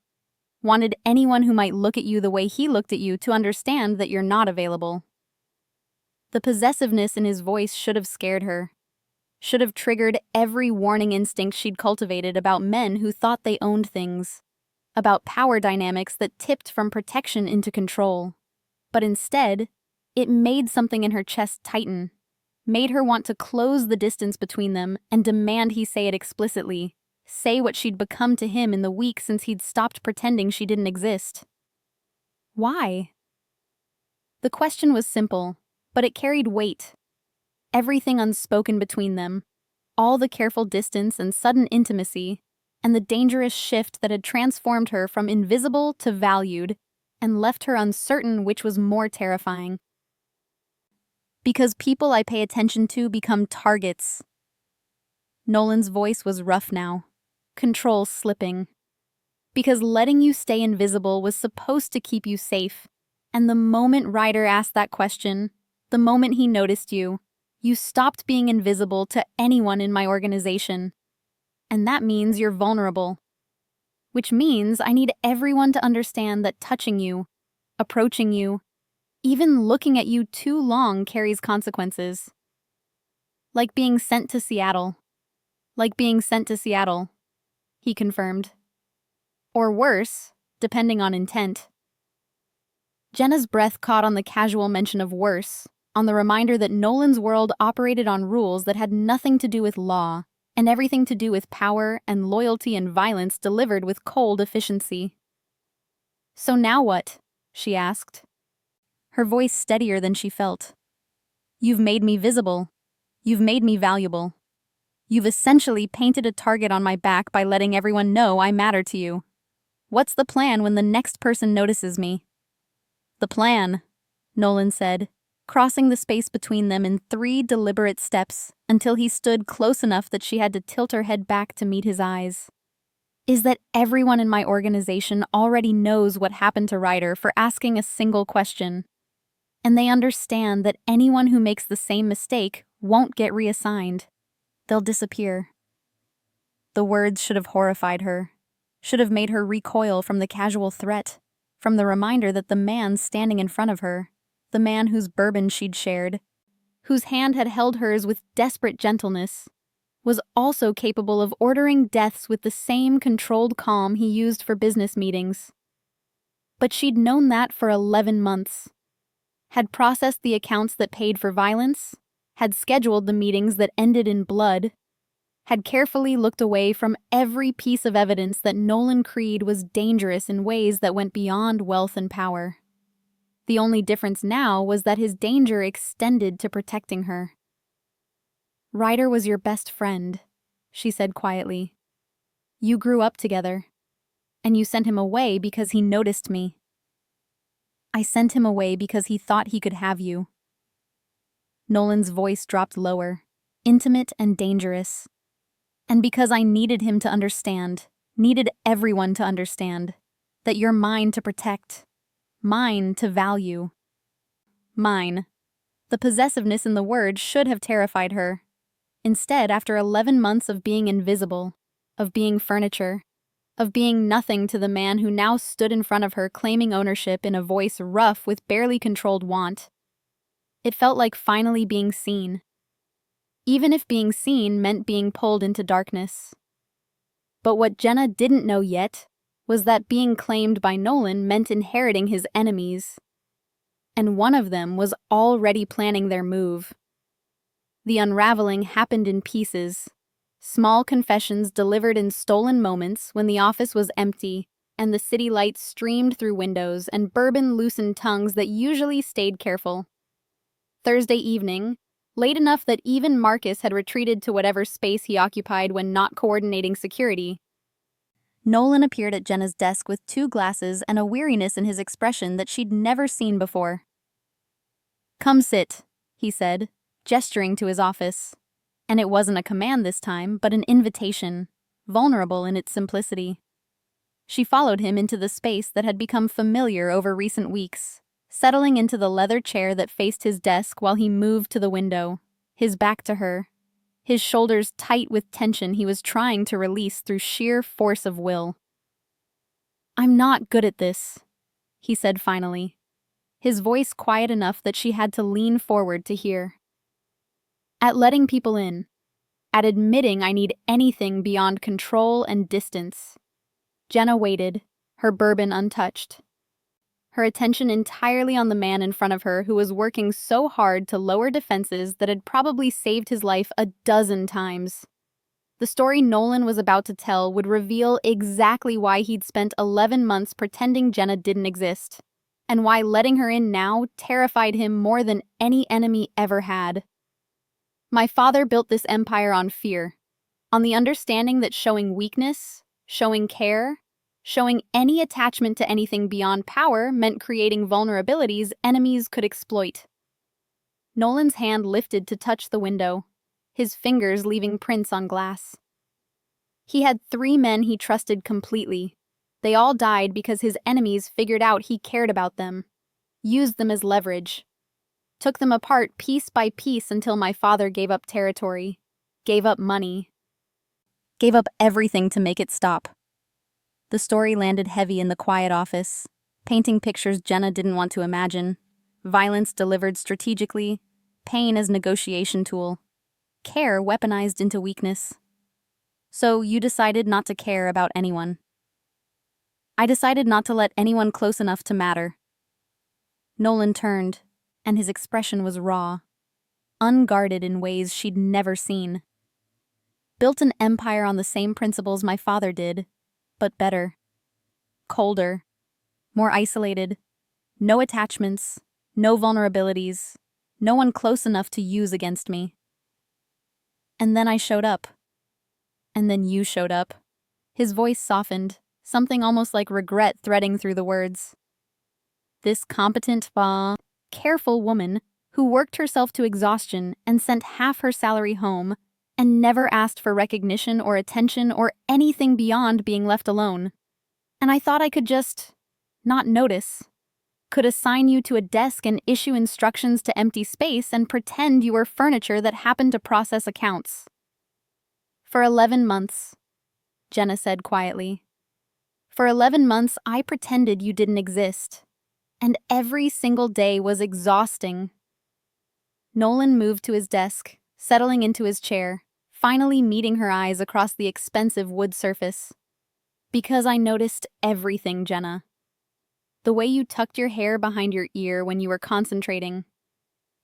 Wanted anyone who might look at you the way he looked at you to understand that you're not available." The possessiveness in his voice should have scared her, should have triggered every warning instinct she'd cultivated about men who thought they owned things, about power dynamics that tipped from protection into control. But instead, it made something in her chest tighten, made her want to close the distance between them and demand he say it explicitly, say what she'd become to him in the week since he'd stopped pretending she didn't exist. Why? The question was simple, but it carried weight. Everything unspoken between them, all the careful distance and sudden intimacy, and the dangerous shift that had transformed her from invisible to valued and left her uncertain which was more terrifying. Because people I pay attention to become targets. Nolan's voice was rough now, control slipping. Because letting you stay invisible was supposed to keep you safe, and the moment Ryder asked that question, the moment he noticed you, you stopped being invisible to anyone in my organization. And that means you're vulnerable. Which means I need everyone to understand that touching you, approaching you, even looking at you too long carries consequences. Like being sent to Seattle. Like being sent to Seattle, he confirmed. Or worse, depending on intent. Jenna's breath caught on the casual mention of worse, on the reminder that Nolan's world operated on rules that had nothing to do with law, and everything to do with power and loyalty and violence delivered with cold efficiency. "So now what?" she asked, her voice steadier than she felt. "You've made me visible. You've made me valuable. You've essentially painted a target on my back by letting everyone know I matter to you. What's the plan when the next person notices me?" "The plan," Nolan said, crossing the space between them in 3 deliberate steps until he stood close enough that she had to tilt her head back to meet his eyes, "is that everyone in my organization already knows what happened to Ryder for asking a single question. And they understand that anyone who makes the same mistake won't get reassigned. They'll disappear." The words should have horrified her, should have made her recoil from the casual threat, from the reminder that the man standing in front of her, the man whose bourbon she'd shared, whose hand had held hers with desperate gentleness, was also capable of ordering deaths with the same controlled calm he used for business meetings. But she'd known that for 11 months, had processed the accounts that paid for violence, had scheduled the meetings that ended in blood, had carefully looked away from every piece of evidence that Nolan Creed was dangerous in ways that went beyond wealth and power. The only difference now was that his danger extended to protecting her. "Ryder was your best friend," she said quietly. "You grew up together, and you sent him away because he noticed me. I sent him away because he thought he could have you." Nolan's voice dropped lower, intimate and dangerous. "And because I needed him to understand, needed everyone to understand, that you're mine to protect, mine to value." Mine. The possessiveness in the word should have terrified her. Instead, after 11 months of being invisible, of being furniture, of being nothing to the man who now stood in front of her claiming ownership in a voice rough with barely controlled want, it felt like finally being seen. Even if being seen meant being pulled into darkness. But what Jenna didn't know yet was that being claimed by Nolan meant inheriting his enemies. And one of them was already planning their move. The unraveling happened in pieces. Small confessions delivered in stolen moments when the office was empty and the city lights streamed through windows and bourbon loosened tongues that usually stayed careful. Thursday evening, late enough that even Marcus had retreated to whatever space he occupied when not coordinating security, Nolan appeared at Jenna's desk with 2 glasses and a weariness in his expression that she'd never seen before. "Come sit," he said, gesturing to his office. And it wasn't a command this time, but an invitation, vulnerable in its simplicity. She followed him into the space that had become familiar over recent weeks, settling into the leather chair that faced his desk while he moved to the window, his back to her, his shoulders tight with tension he was trying to release through sheer force of will. "I'm not good at this," he said finally, his voice quiet enough that she had to lean forward to hear. "At letting people in, at admitting I need anything beyond control and distance." Jenna waited, her bourbon untouched, her attention entirely on the man in front of her who was working so hard to lower defenses that had probably saved his life a dozen times. The story Nolan was about to tell would reveal exactly why he'd spent 11 months pretending Jenna didn't exist, and why letting her in now terrified him more than any enemy ever had. "My father built this empire on fear, on the understanding that showing weakness, showing care, showing any attachment to anything beyond power meant creating vulnerabilities enemies could exploit." Nolan's hand lifted to touch the window, his fingers leaving prints on glass. He had 3 men he trusted completely. They all died because his enemies figured out he cared about them, used them as leverage, took them apart piece by piece until my father gave up territory, gave up money, gave up everything to make it stop. The story landed heavy in the quiet office, painting pictures Jenna didn't want to imagine. Violence delivered strategically, pain as negotiation tool, care weaponized into weakness. "So you decided not to care about anyone." "I decided not to let anyone close enough to matter." Nolan turned, and his expression was raw, unguarded in ways she'd never seen. "Built an empire on the same principles my father did, but better. Colder, more isolated, no attachments, no vulnerabilities, no one close enough to use against me. And then I showed up. And then you showed up." His voice softened, something almost like regret threading through the words. "This competent, careful woman who worked herself to exhaustion and sent half her salary home and never asked for recognition or attention or anything beyond being left alone. And I thought I could just not notice. Could assign you to a desk and issue instructions to empty space and pretend you were furniture that happened to process accounts." "For 11 months, Jenna said quietly. "For 11 months, I pretended you didn't exist. And every single day was exhausting." Nolan moved to his desk, settling into his chair, finally meeting her eyes across the expensive wood surface. "Because I noticed everything, Jenna. The way you tucked your hair behind your ear when you were concentrating.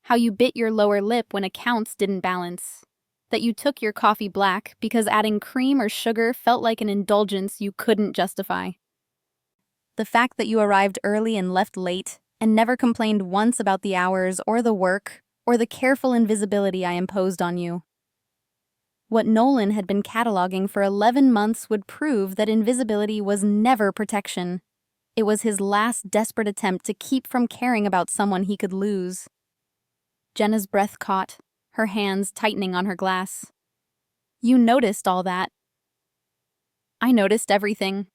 How you bit your lower lip when accounts didn't balance. That you took your coffee black because adding cream or sugar felt like an indulgence you couldn't justify. The fact that you arrived early and left late and never complained once about the hours or the work or the careful invisibility I imposed on you. What Nolan had been cataloging for 11 months would prove that invisibility was never protection. It was his last desperate attempt to keep from caring about someone he could lose. Jenna's breath caught, her hands tightening on her glass. "You noticed all that." "I noticed everything.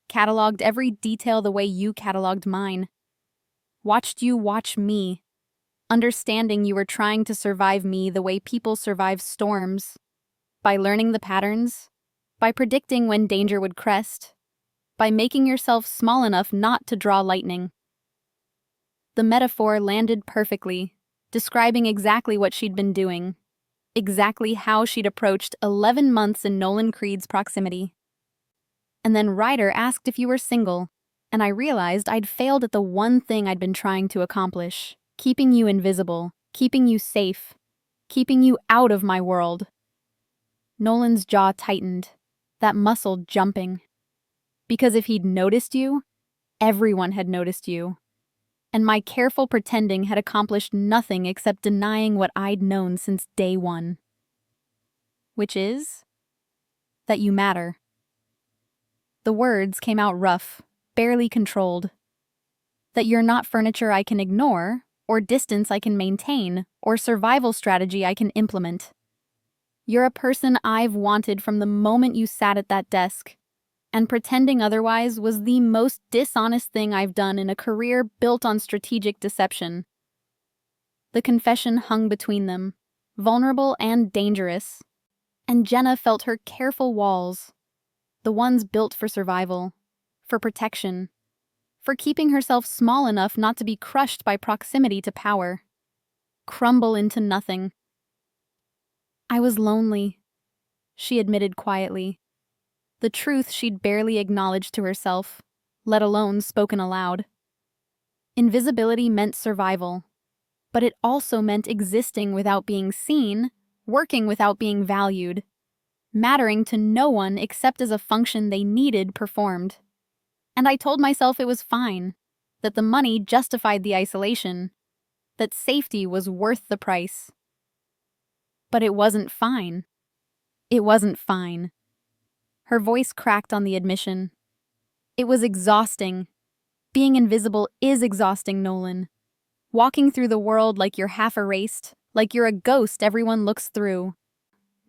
Cataloged every detail the way you cataloged mine. Watched you watch me. Understanding you were trying to survive me the way people survive storms. By learning the patterns, by predicting when danger would crest, by making yourself small enough not to draw lightning." The metaphor landed perfectly, describing exactly what she'd been doing, exactly how she'd approached 11 months in Nolan Creed's proximity. "And then Ryder asked if you were single, and I realized I'd failed at the one thing I'd been trying to accomplish, keeping you invisible, keeping you safe, keeping you out of my world." Nolan's jaw tightened, that muscle jumping. Because if he'd noticed you, everyone had noticed you. And my careful pretending had accomplished nothing except denying what I'd known since day one. Which is that you matter. The words came out rough, barely controlled. That you're not furniture I can ignore, or distance I can maintain, or survival strategy I can implement. You're a person I've wanted from the moment you sat at that desk, and pretending otherwise was the most dishonest thing I've done in a career built on strategic deception. The confession hung between them, vulnerable and dangerous, and Jenna felt her careful walls, the ones built for survival, for protection, for keeping herself small enough not to be crushed by proximity to power, crumble into nothing. I was lonely, she admitted quietly, the truth she'd barely acknowledged to herself, let alone spoken aloud. Invisibility meant survival, but it also meant existing without being seen, working without being valued, mattering to no one except as a function they needed performed. And I told myself it was fine, that the money justified the isolation, that safety was worth the price. But it wasn't fine. It wasn't fine. Her voice cracked on the admission. It was exhausting. Being invisible is exhausting, Nolan. Walking through the world like you're half erased, like you're a ghost everyone looks through.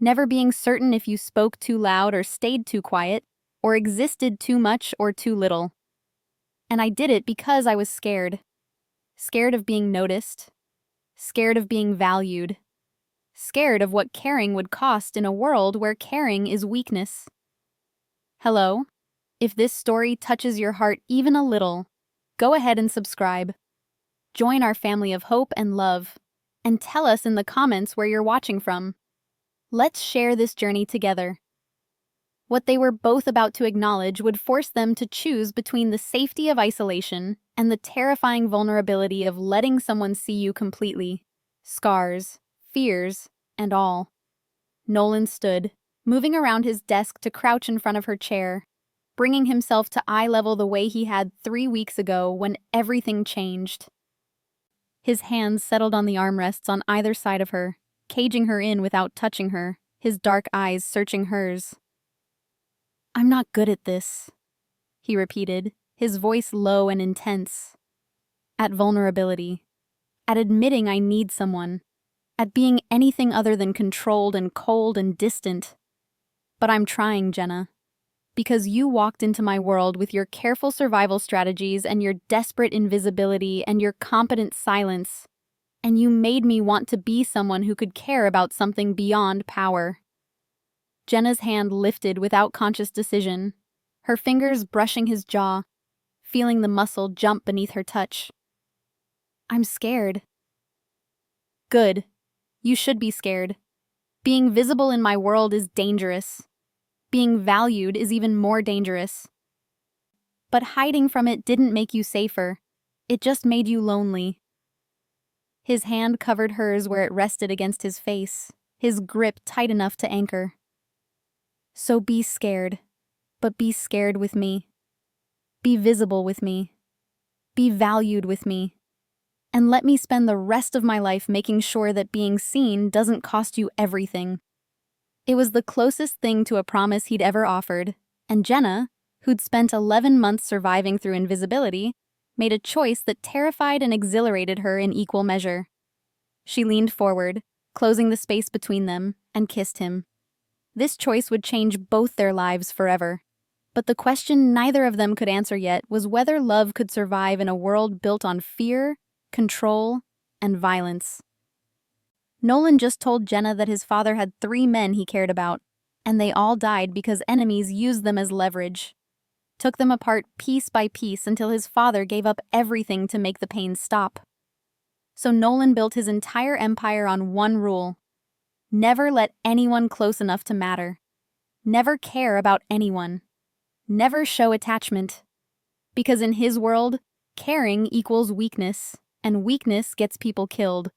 Never being certain if you spoke too loud or stayed too quiet, or existed too much or too little. And I did it because I was scared. Scared of being noticed. Scared of being valued. Scared of what caring would cost in a world where caring is weakness. Hello? If this story touches your heart even a little, go ahead and subscribe. Join our family of hope and love, and tell us in the comments where you're watching from. Let's share this journey together. What they were both about to acknowledge would force them to choose between the safety of isolation and the terrifying vulnerability of letting someone see you completely. Scars, fears, and all. Nolan stood, moving around his desk to crouch in front of her chair, bringing himself to eye level the way he had 3 weeks ago when everything changed. His hands settled on the armrests on either side of her, caging her in without touching her, his dark eyes searching hers. "I'm not good at this," he repeated, his voice low and intense. "At vulnerability. At admitting I need someone. At being anything other than controlled and cold and distant. But I'm trying, Jenna. Because you walked into my world with your careful survival strategies and your desperate invisibility and your competent silence, and you made me want to be someone who could care about something beyond power." Jenna's hand lifted without conscious decision, her fingers brushing his jaw, feeling the muscle jump beneath her touch. "I'm scared." "Good. You should be scared. Being visible in my world is dangerous. Being valued is even more dangerous. But hiding from it didn't make you safer. It just made you lonely." His hand covered hers where it rested against his face, his grip tight enough to anchor. "So be scared, but be scared with me. Be visible with me. Be valued with me. And let me spend the rest of my life making sure that being seen doesn't cost you everything." It was the closest thing to a promise he'd ever offered, and Jenna, who'd spent 11 months surviving through invisibility, made a choice that terrified and exhilarated her in equal measure. She leaned forward, closing the space between them, and kissed him. This choice would change both their lives forever. But the question neither of them could answer yet was whether love could survive in a world built on fear, control, and violence. Nolan just told Jenna that his father had 3 men he cared about, and they all died because enemies used them as leverage. Took them apart piece by piece until his father gave up everything to make the pain stop. So Nolan built his entire empire on one rule: never let anyone close enough to matter. Never care about anyone. Never show attachment. Because in his world, caring equals weakness, and weakness gets people killed.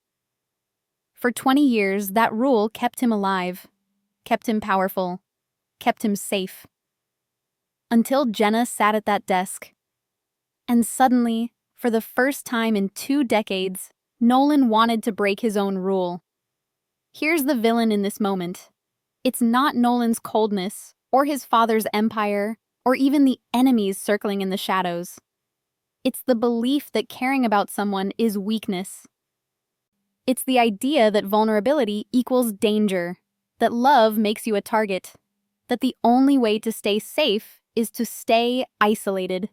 For 20 years, that rule kept him alive, kept him powerful, kept him safe. Until Jenna sat at that desk. And suddenly, for the first time in 2 decades, Nolan wanted to break his own rule. Here's the villain in this moment. It's not Nolan's coldness, or his father's empire, or even the enemies circling in the shadows. It's the belief that caring about someone is weakness. It's the idea that vulnerability equals danger, that love makes you a target, that the only way to stay safe is to stay isolated.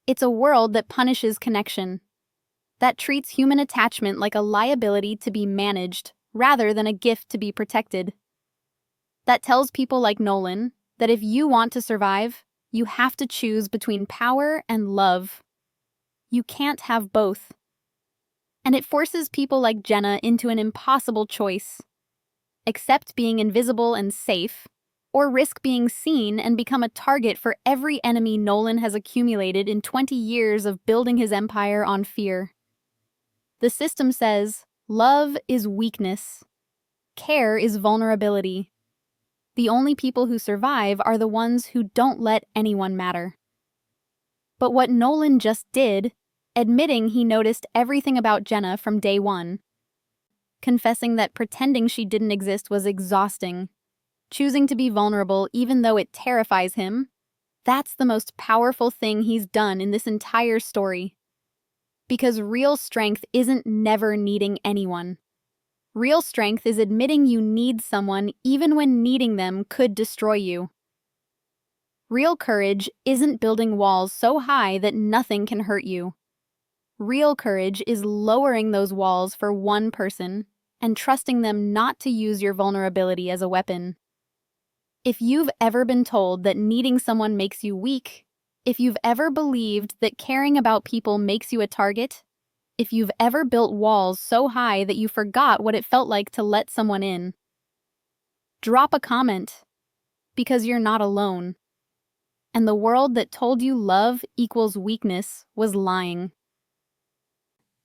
It's a world that punishes connection, that treats human attachment like a liability to be managed rather than a gift to be protected. That tells people like Nolan that if you want to survive, you have to choose between power and love. You can't have both. And it forces people like Jenna into an impossible choice. Accept being invisible and safe, or risk being seen and become a target for every enemy Nolan has accumulated in 20 years of building his empire on fear. The system says, love is weakness. Care is vulnerability. The only people who survive are the ones who don't let anyone matter. But what Nolan just did, admitting he noticed everything about Jenna from day one, confessing that pretending she didn't exist was exhausting, choosing to be vulnerable even though it terrifies him, that's the most powerful thing he's done in this entire story. Because real strength isn't never needing anyone. Real strength is admitting you need someone even when needing them could destroy you. Real courage isn't building walls so high that nothing can hurt you. Real courage is lowering those walls for one person and trusting them not to use your vulnerability as a weapon. If you've ever been told that needing someone makes you weak, if you've ever believed that caring about people makes you a target, if you've ever built walls so high that you forgot what it felt like to let someone in, drop a comment, because you're not alone. And the world that told you love equals weakness was lying.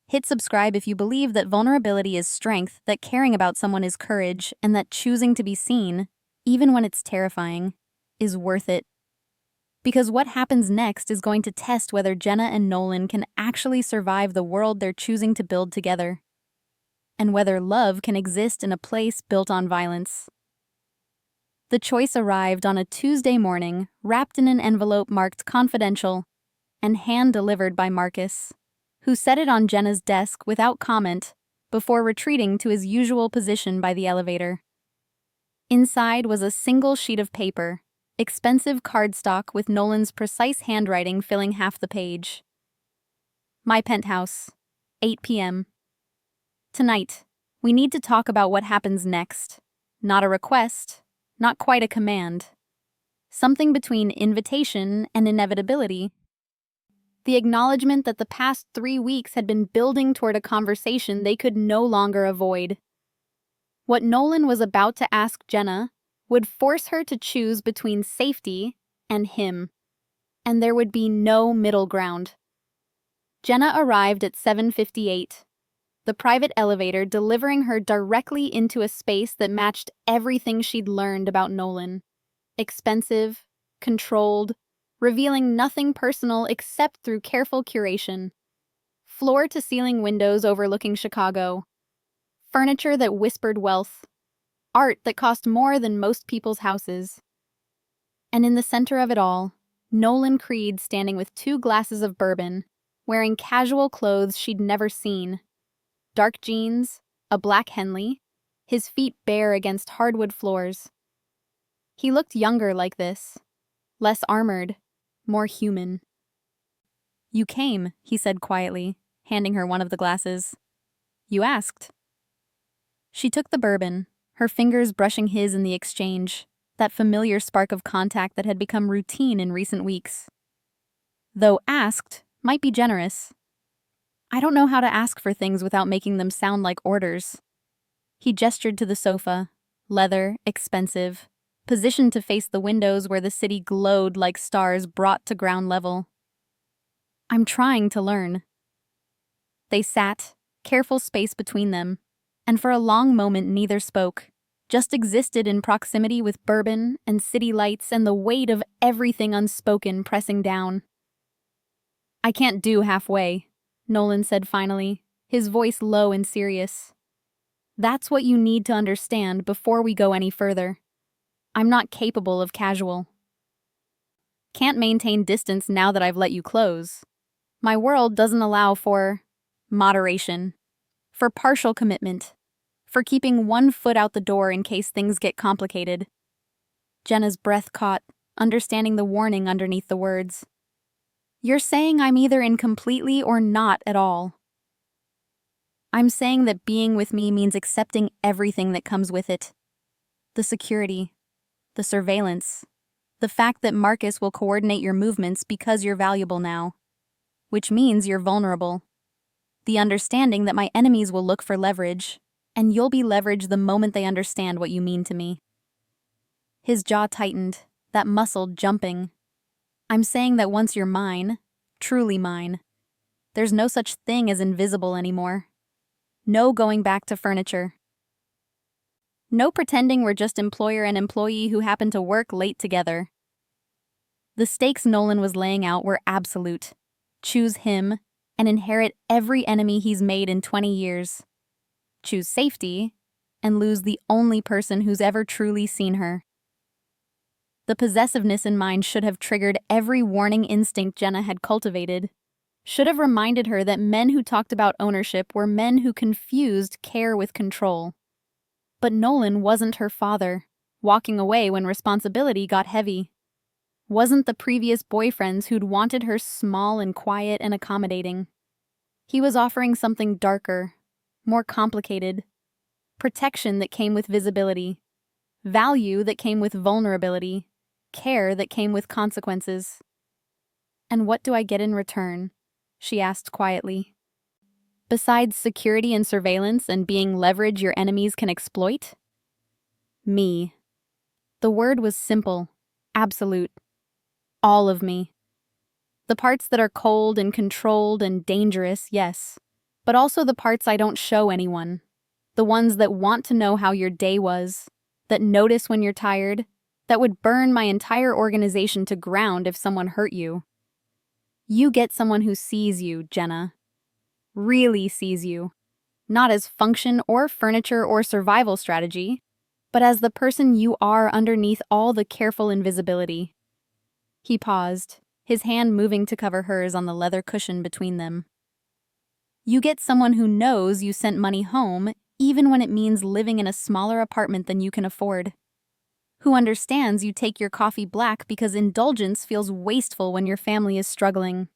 Hit subscribe if you believe that vulnerability is strength, that caring about someone is courage, and that choosing to be seen, even when it's terrifying, is worth it. Because what happens next is going to test whether Jenna and Nolan can actually survive the world they're choosing to build together, and whether love can exist in a place built on violence. The choice arrived on a Tuesday morning, wrapped in an envelope marked confidential, and hand-delivered by Marcus, who set it on Jenna's desk without comment before retreating to his usual position by the elevator. Inside was a single sheet of paper, expensive cardstock with Nolan's precise handwriting filling half the page. My penthouse, 8 p.m. Tonight, we need to talk about what happens next. Not a request, not quite a command. Something between invitation and inevitability. The acknowledgement that the past 3 weeks had been building toward a conversation they could no longer avoid. What Nolan was about to ask Jenna would force her to choose between safety and him, and there would be no middle ground. Jenna arrived at 7:58, the private elevator delivering her directly into a space that matched everything she'd learned about Nolan. Expensive, controlled, revealing nothing personal except through careful curation. Floor-to-ceiling windows overlooking Chicago. Furniture that whispered wealth. Art that cost more than most people's houses. And in the center of it all, Nolan Creed standing with 2 glasses of bourbon, wearing casual clothes she'd never seen. Dark jeans, a black Henley, his feet bare against hardwood floors. He looked younger like this, less armored, more human. "You came," he said quietly, handing her one of the glasses. "You asked." She took the bourbon, her fingers brushing his in the exchange, that familiar spark of contact that had become routine in recent weeks. Though asked might be generous. I don't know how to ask for things without making them sound like orders. He gestured to the sofa, leather, expensive, positioned to face the windows where the city glowed like stars brought to ground level. "I'm trying to learn." They sat, careful space between them, and for a long moment neither spoke, just existed in proximity with bourbon and city lights and the weight of everything unspoken pressing down. "I can't do halfway," Nolan said finally, his voice low and serious. "That's what you need to understand before we go any further. I'm not capable of casual." Can't maintain distance now that I've let you close. My world doesn't allow for moderation, for partial commitment, for keeping one foot out the door in case things get complicated. Jenna's breath caught, understanding the warning underneath the words. You're saying I'm either in completely or not at all. I'm saying that being with me means accepting everything that comes with it. The security, the surveillance, the fact that Marcus will coordinate your movements because you're valuable now, which means you're vulnerable. The understanding that my enemies will look for leverage, and you'll be leveraged the moment they understand what you mean to me. His jaw tightened, that muscle jumping. I'm saying that once you're mine, truly mine, there's no such thing as invisible anymore. No going back to furniture. No pretending we're just employer and employee who happen to work late together. The stakes Nolan was laying out were absolute. Choose him and inherit every enemy he's made in 20 years. Choose safety and lose the only person who's ever truly seen her. The possessiveness in mind should have triggered every warning instinct Jenna had cultivated. Should have reminded her that men who talked about ownership were men who confused care with control. But Nolan wasn't her father, walking away when responsibility got heavy. Wasn't the previous boyfriends who'd wanted her small and quiet and accommodating. He was offering something darker, more complicated. Protection that came with visibility. Value that came with vulnerability. Care that came with consequences. And what do I get in return? She asked quietly. Besides security and surveillance and being leverage your enemies can exploit? Me. The word was simple, absolute. All of me. The parts that are cold and controlled and dangerous, yes, but also the parts I don't show anyone. The ones that want to know how your day was, that notice when you're tired, that would burn my entire organization to ground if someone hurt you. You get someone who sees you, Jenna. Really sees you. Not as function or furniture or survival strategy, but as the person you are underneath all the careful invisibility. He paused, his hand moving to cover hers on the leather cushion between them. You get someone who knows you sent money home, even when it means living in a smaller apartment than you can afford. Who understands you take your coffee black because indulgence feels wasteful when your family is struggling.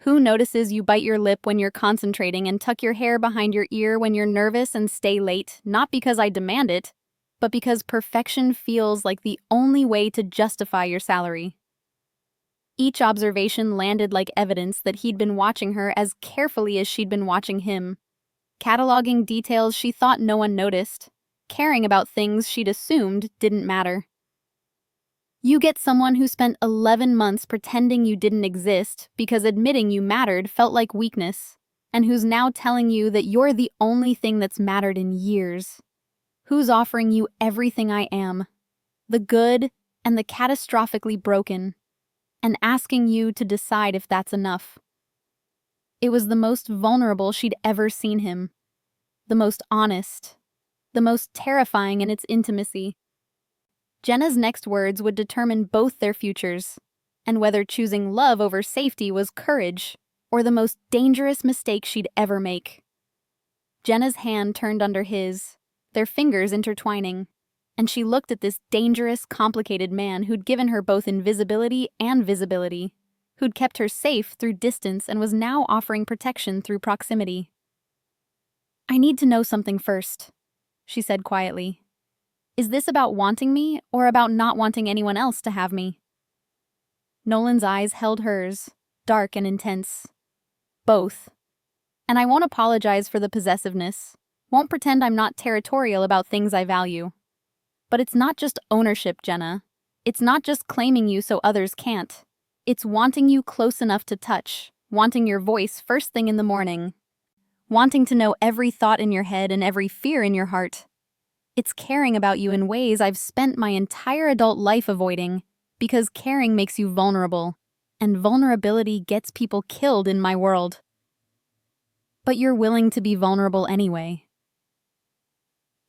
Who notices you bite your lip when you're concentrating and tuck your hair behind your ear when you're nervous and stay late, not because I demand it, but because perfection feels like the only way to justify your salary. Each observation landed like evidence that he'd been watching her as carefully as she'd been watching him, cataloging details she thought no one noticed, caring about things she'd assumed didn't matter. You get someone who spent 11 months pretending you didn't exist because admitting you mattered felt like weakness, and who's now telling you that you're the only thing that's mattered in years. Who's offering you everything I am, the good and the catastrophically broken, and asking you to decide if that's enough. It was the most vulnerable she'd ever seen him, the most honest, the most terrifying in its intimacy. Jenna's next words would determine both their futures, and whether choosing love over safety was courage or the most dangerous mistake she'd ever make. Jenna's hand turned under his, their fingers intertwining, and she looked at this dangerous, complicated man who'd given her both invisibility and visibility, who'd kept her safe through distance and was now offering protection through proximity. I need to know something first, she said quietly. Is this about wanting me or about not wanting anyone else to have me? Nolan's eyes held hers, dark and intense. Both. And I won't apologize for the possessiveness, won't pretend I'm not territorial about things I value. But it's not just ownership, Jenna. It's not just claiming you so others can't. It's wanting you close enough to touch, wanting your voice first thing in the morning, wanting to know every thought in your head and every fear in your heart. It's caring about you in ways I've spent my entire adult life avoiding, because caring makes you vulnerable, and vulnerability gets people killed in my world. But you're willing to be vulnerable anyway.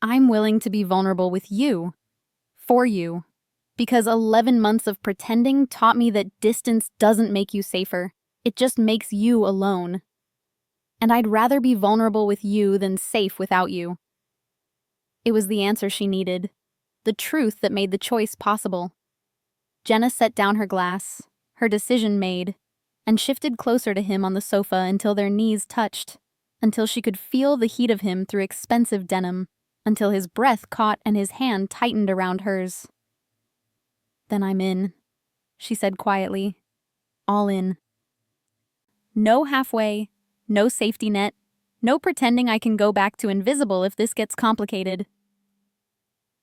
I'm willing to be vulnerable with you, for you, Because 11 months of pretending taught me that distance doesn't make you safer. It just makes you alone. And I'd rather be vulnerable with you than safe without you. It was the answer she needed, the truth that made the choice possible. Jenna set down her glass, her decision made, and shifted closer to him on the sofa until their knees touched, until she could feel the heat of him through expensive denim, until his breath caught and his hand tightened around hers. "Then I'm in," she said quietly. "All in. No halfway, no safety net, no pretending I can go back to invisible if this gets complicated."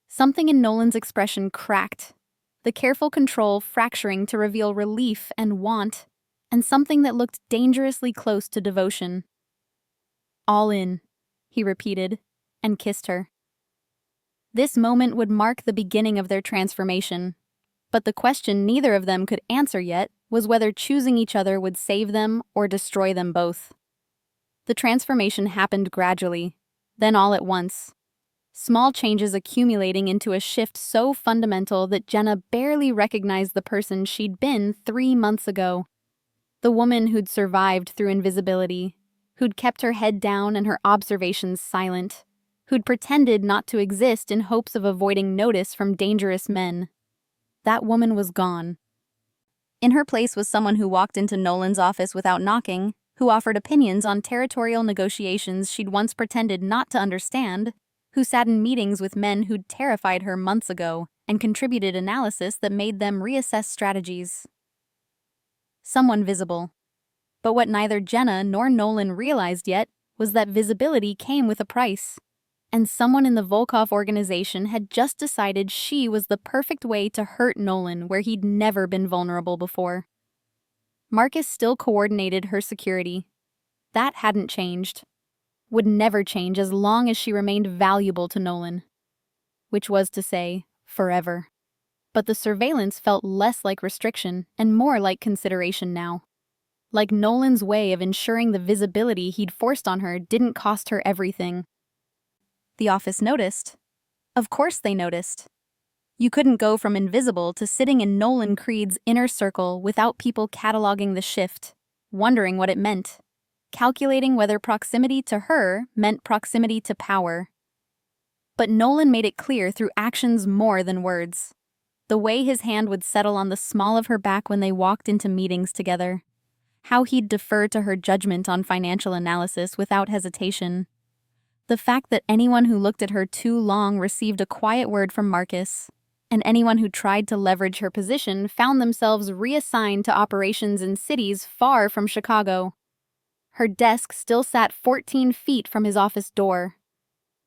Something in Nolan's expression cracked, the careful control fracturing to reveal relief and want, and something that looked dangerously close to devotion. "All in," he repeated, and kissed her. This moment would mark the beginning of their transformation, but the question neither of them could answer yet was whether choosing each other would save them or destroy them both. The transformation happened gradually, then all at once. Small changes accumulating into a shift so fundamental that Jenna barely recognized the person she'd been 3 months ago. The woman who'd survived through invisibility, who'd kept her head down and her observations silent, who'd pretended not to exist in hopes of avoiding notice from dangerous men. That woman was gone. In her place was someone who walked into Nolan's office without knocking, who offered opinions on territorial negotiations she'd once pretended not to understand, who sat in meetings with men who'd terrified her months ago and contributed analysis that made them reassess strategies. Someone visible. But what neither Jenna nor Nolan realized yet was that visibility came with a price. And someone in the Volkov organization had just decided she was the perfect way to hurt Nolan where he'd never been vulnerable before. Marcus still coordinated her security. That hadn't changed. Would never change as long as she remained valuable to Nolan. Which was to say, forever. But the surveillance felt less like restriction and more like consideration now. Like Nolan's way of ensuring the visibility he'd forced on her didn't cost her everything. The office noticed. Of course they noticed. You couldn't go from invisible to sitting in Nolan Creed's inner circle without people cataloging the shift, wondering what it meant, calculating whether proximity to her meant proximity to power. But Nolan made it clear through actions more than words. The way his hand would settle on the small of her back when they walked into meetings together. How he'd defer to her judgment on financial analysis without hesitation. The fact that anyone who looked at her too long received a quiet word from Marcus, and anyone who tried to leverage her position found themselves reassigned to operations in cities far from Chicago. Her desk still sat 14 feet from his office door.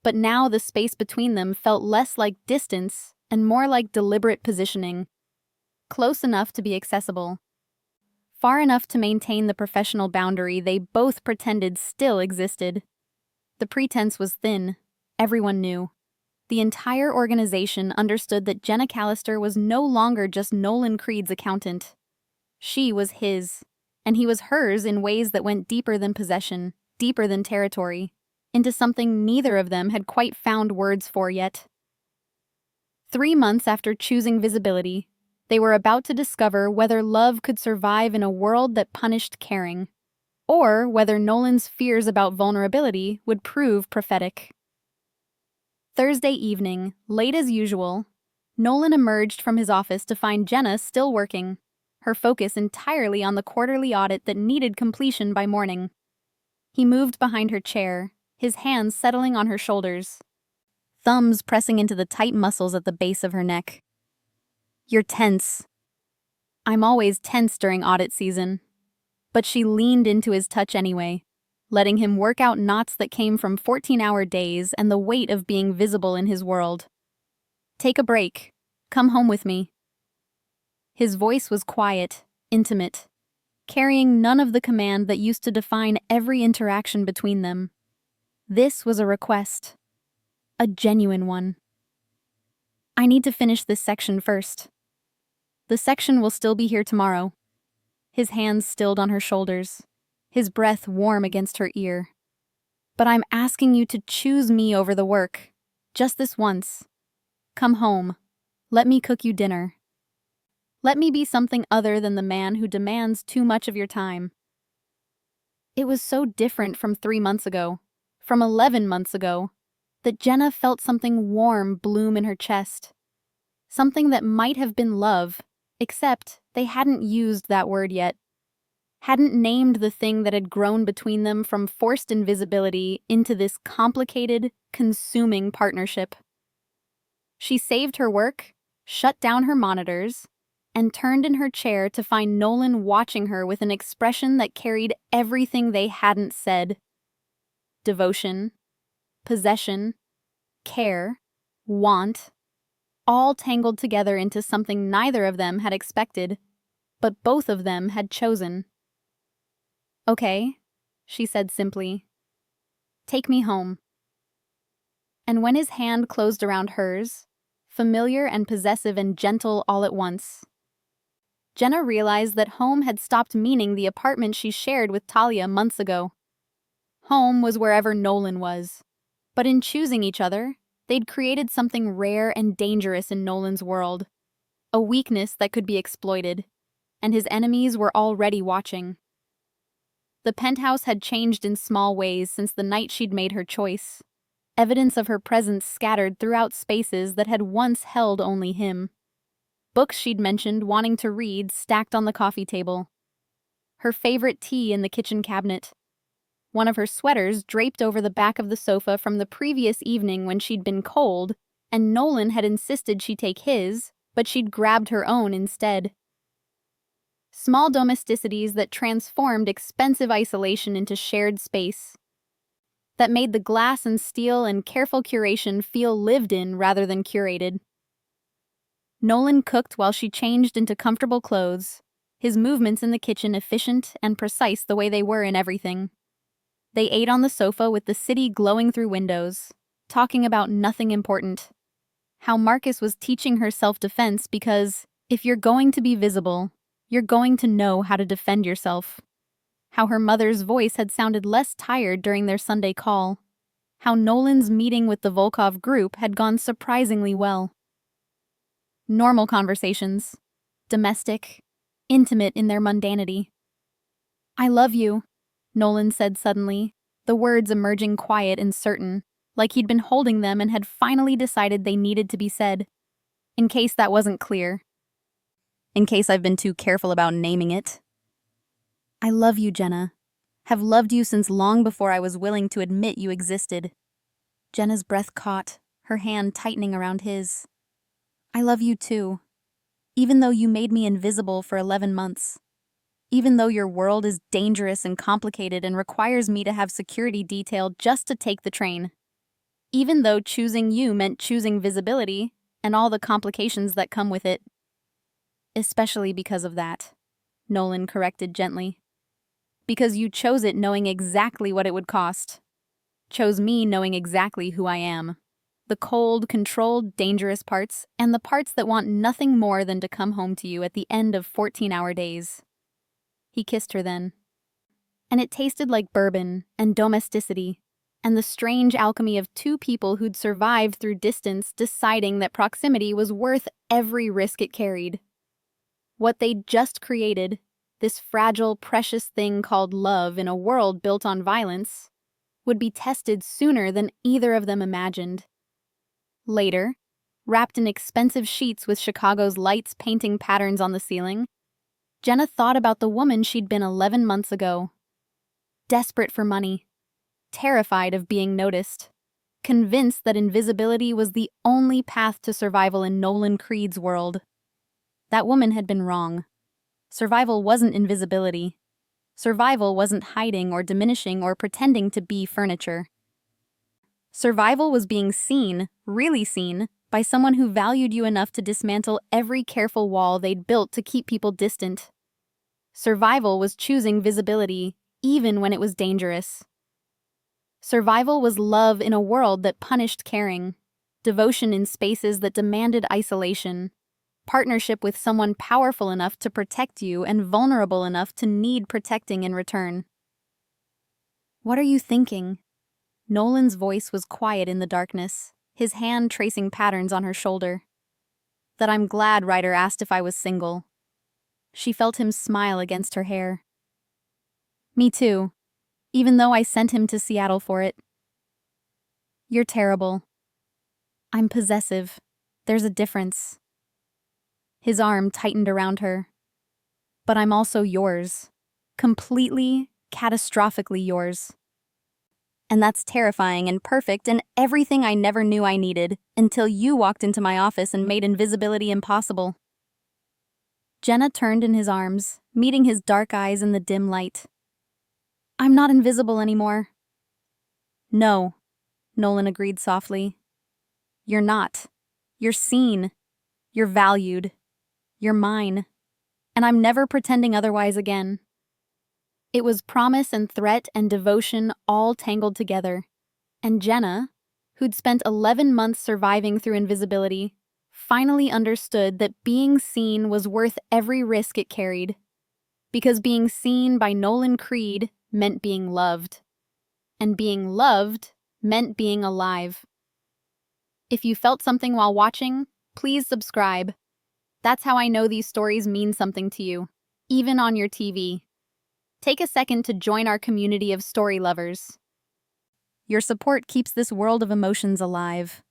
But now the space between them felt less like distance and more like deliberate positioning. Close enough to be accessible. Far enough to maintain the professional boundary they both pretended still existed. The pretense was thin. Everyone knew. The entire organization understood that Jenna Callister was no longer just Nolan Creed's accountant. She was his, and he was hers in ways that went deeper than possession, deeper than territory, into something neither of them had quite found words for yet. 3 months after choosing visibility, they were about to discover whether love could survive in a world that punished caring, or whether Nolan's fears about vulnerability would prove prophetic. Thursday evening, late as usual, Nolan emerged from his office to find Jenna still working, her focus entirely on the quarterly audit that needed completion by morning. He moved behind her chair, his hands settling on her shoulders, thumbs pressing into the tight muscles at the base of her neck. "You're tense." "I'm always tense during audit season." But she leaned into his touch anyway, letting him work out knots that came from 14-hour days and the weight of being visible in his world. "Take a break. Come home with me." His voice was quiet, intimate, carrying none of the command that used to define every interaction between them. This was a request. A genuine one. "I need to finish this section first." "The section will still be here tomorrow." His hands stilled on her shoulders, his breath warm against her ear. "But I'm asking you to choose me over the work. Just this once. Come home. Let me cook you dinner. Let me be something other than the man who demands too much of your time. It was so different from 3 months ago, from 11 months ago, that Jenna felt something warm bloom in her chest. Something that might have been love, except they hadn't used that word yet. Hadn't named the thing that had grown between them from forced invisibility into this complicated, consuming partnership. She saved her work, shut down her monitors, and turned in her chair to find Nolan watching her with an expression that carried everything they hadn't said. Devotion, possession, care, want, all tangled together into something neither of them had expected, but both of them had chosen. "Okay," she said simply. "Take me home." And when his hand closed around hers, familiar and possessive and gentle all at once, Jenna realized that home had stopped meaning the apartment she shared with Talia months ago. Home was wherever Nolan was. But in choosing each other, they'd created something rare and dangerous in Nolan's world. A weakness that could be exploited. And his enemies were already watching. The penthouse had changed in small ways since the night she'd made her choice. Evidence of her presence scattered throughout spaces that had once held only him. Books she'd mentioned wanting to read stacked on the coffee table. Her favorite tea in the kitchen cabinet. One of her sweaters draped over the back of the sofa from the previous evening when she'd been cold, and Nolan had insisted she take his, but she'd grabbed her own instead. Small domesticities that transformed expensive isolation into shared space. That made the glass and steel and careful curation feel lived in rather than curated. Nolan cooked while she changed into comfortable clothes, his movements in the kitchen efficient and precise the way they were in everything. They ate on the sofa with the city glowing through windows, talking about nothing important. How Marcus was teaching her self-defense because, if you're going to be visible, you're going to know how to defend yourself. How her mother's voice had sounded less tired during their Sunday call. How Nolan's meeting with the Volkov group had gone surprisingly well. Normal conversations. Domestic. Intimate in their mundanity. "I love you," Nolan said suddenly, the words emerging quiet and certain, like he'd been holding them and had finally decided they needed to be said. In case that wasn't clear. In case I've been too careful about naming it. "I love you, Jenna. Have loved you since long before I was willing to admit you existed." Jenna's breath caught, her hand tightening around his. "I love you too. Even though you made me invisible for 11 months. Even though your world is dangerous and complicated and requires me to have security detailed just to take the train. Even though choosing you meant choosing visibility and all the complications that come with it. Especially because of that," Nolan corrected gently. "Because you chose it knowing exactly what it would cost. Chose me knowing exactly who I am. The cold, controlled, dangerous parts, and the parts that want nothing more than to come home to you at the end of 14-hour days." He kissed her then. And it tasted like bourbon and domesticity, and the strange alchemy of two people who'd survived through distance deciding that proximity was worth every risk it carried. What they'd just created, this fragile, precious thing called love in a world built on violence, would be tested sooner than either of them imagined. Later, wrapped in expensive sheets with Chicago's lights painting patterns on the ceiling, Jenna thought about the woman she'd been 11 months ago. Desperate for money, terrified of being noticed, convinced that invisibility was the only path to survival in Nolan Creed's world. That woman had been wrong. Survival wasn't invisibility. Survival wasn't hiding or diminishing or pretending to be furniture. Survival was being seen, really seen, by someone who valued you enough to dismantle every careful wall they'd built to keep people distant. Survival was choosing visibility, even when it was dangerous. Survival was love in a world that punished caring, devotion in spaces that demanded isolation, partnership with someone powerful enough to protect you and vulnerable enough to need protecting in return. "What are you thinking?" Nolan's voice was quiet in the darkness, his hand tracing patterns on her shoulder. that I'm glad Ryder asked if I was single. She felt him smile against her hair. Me too, even though I sent him to Seattle for it. You're terrible. I'm possessive. There's a difference. His arm tightened around her. But I'm also yours. Completely, catastrophically yours. And that's terrifying and perfect and everything I never knew I needed until you walked into my office and made invisibility impossible. Jenna turned in his arms, meeting his dark eyes in the dim light. I'm not invisible anymore. No, Nolan agreed softly. You're not. You're seen. You're valued. You're mine. And I'm never pretending otherwise again. It was promise and threat and devotion all tangled together. And Jenna, who'd spent 11 months surviving through invisibility, finally understood that being seen was worth every risk it carried. Because being seen by Nolan Creed meant being loved. And being loved meant being alive. If you felt something while watching, please subscribe. That's how I know these stories mean something to you, even on your TV. Take a second to join our community of story lovers. Your support keeps this world of emotions alive.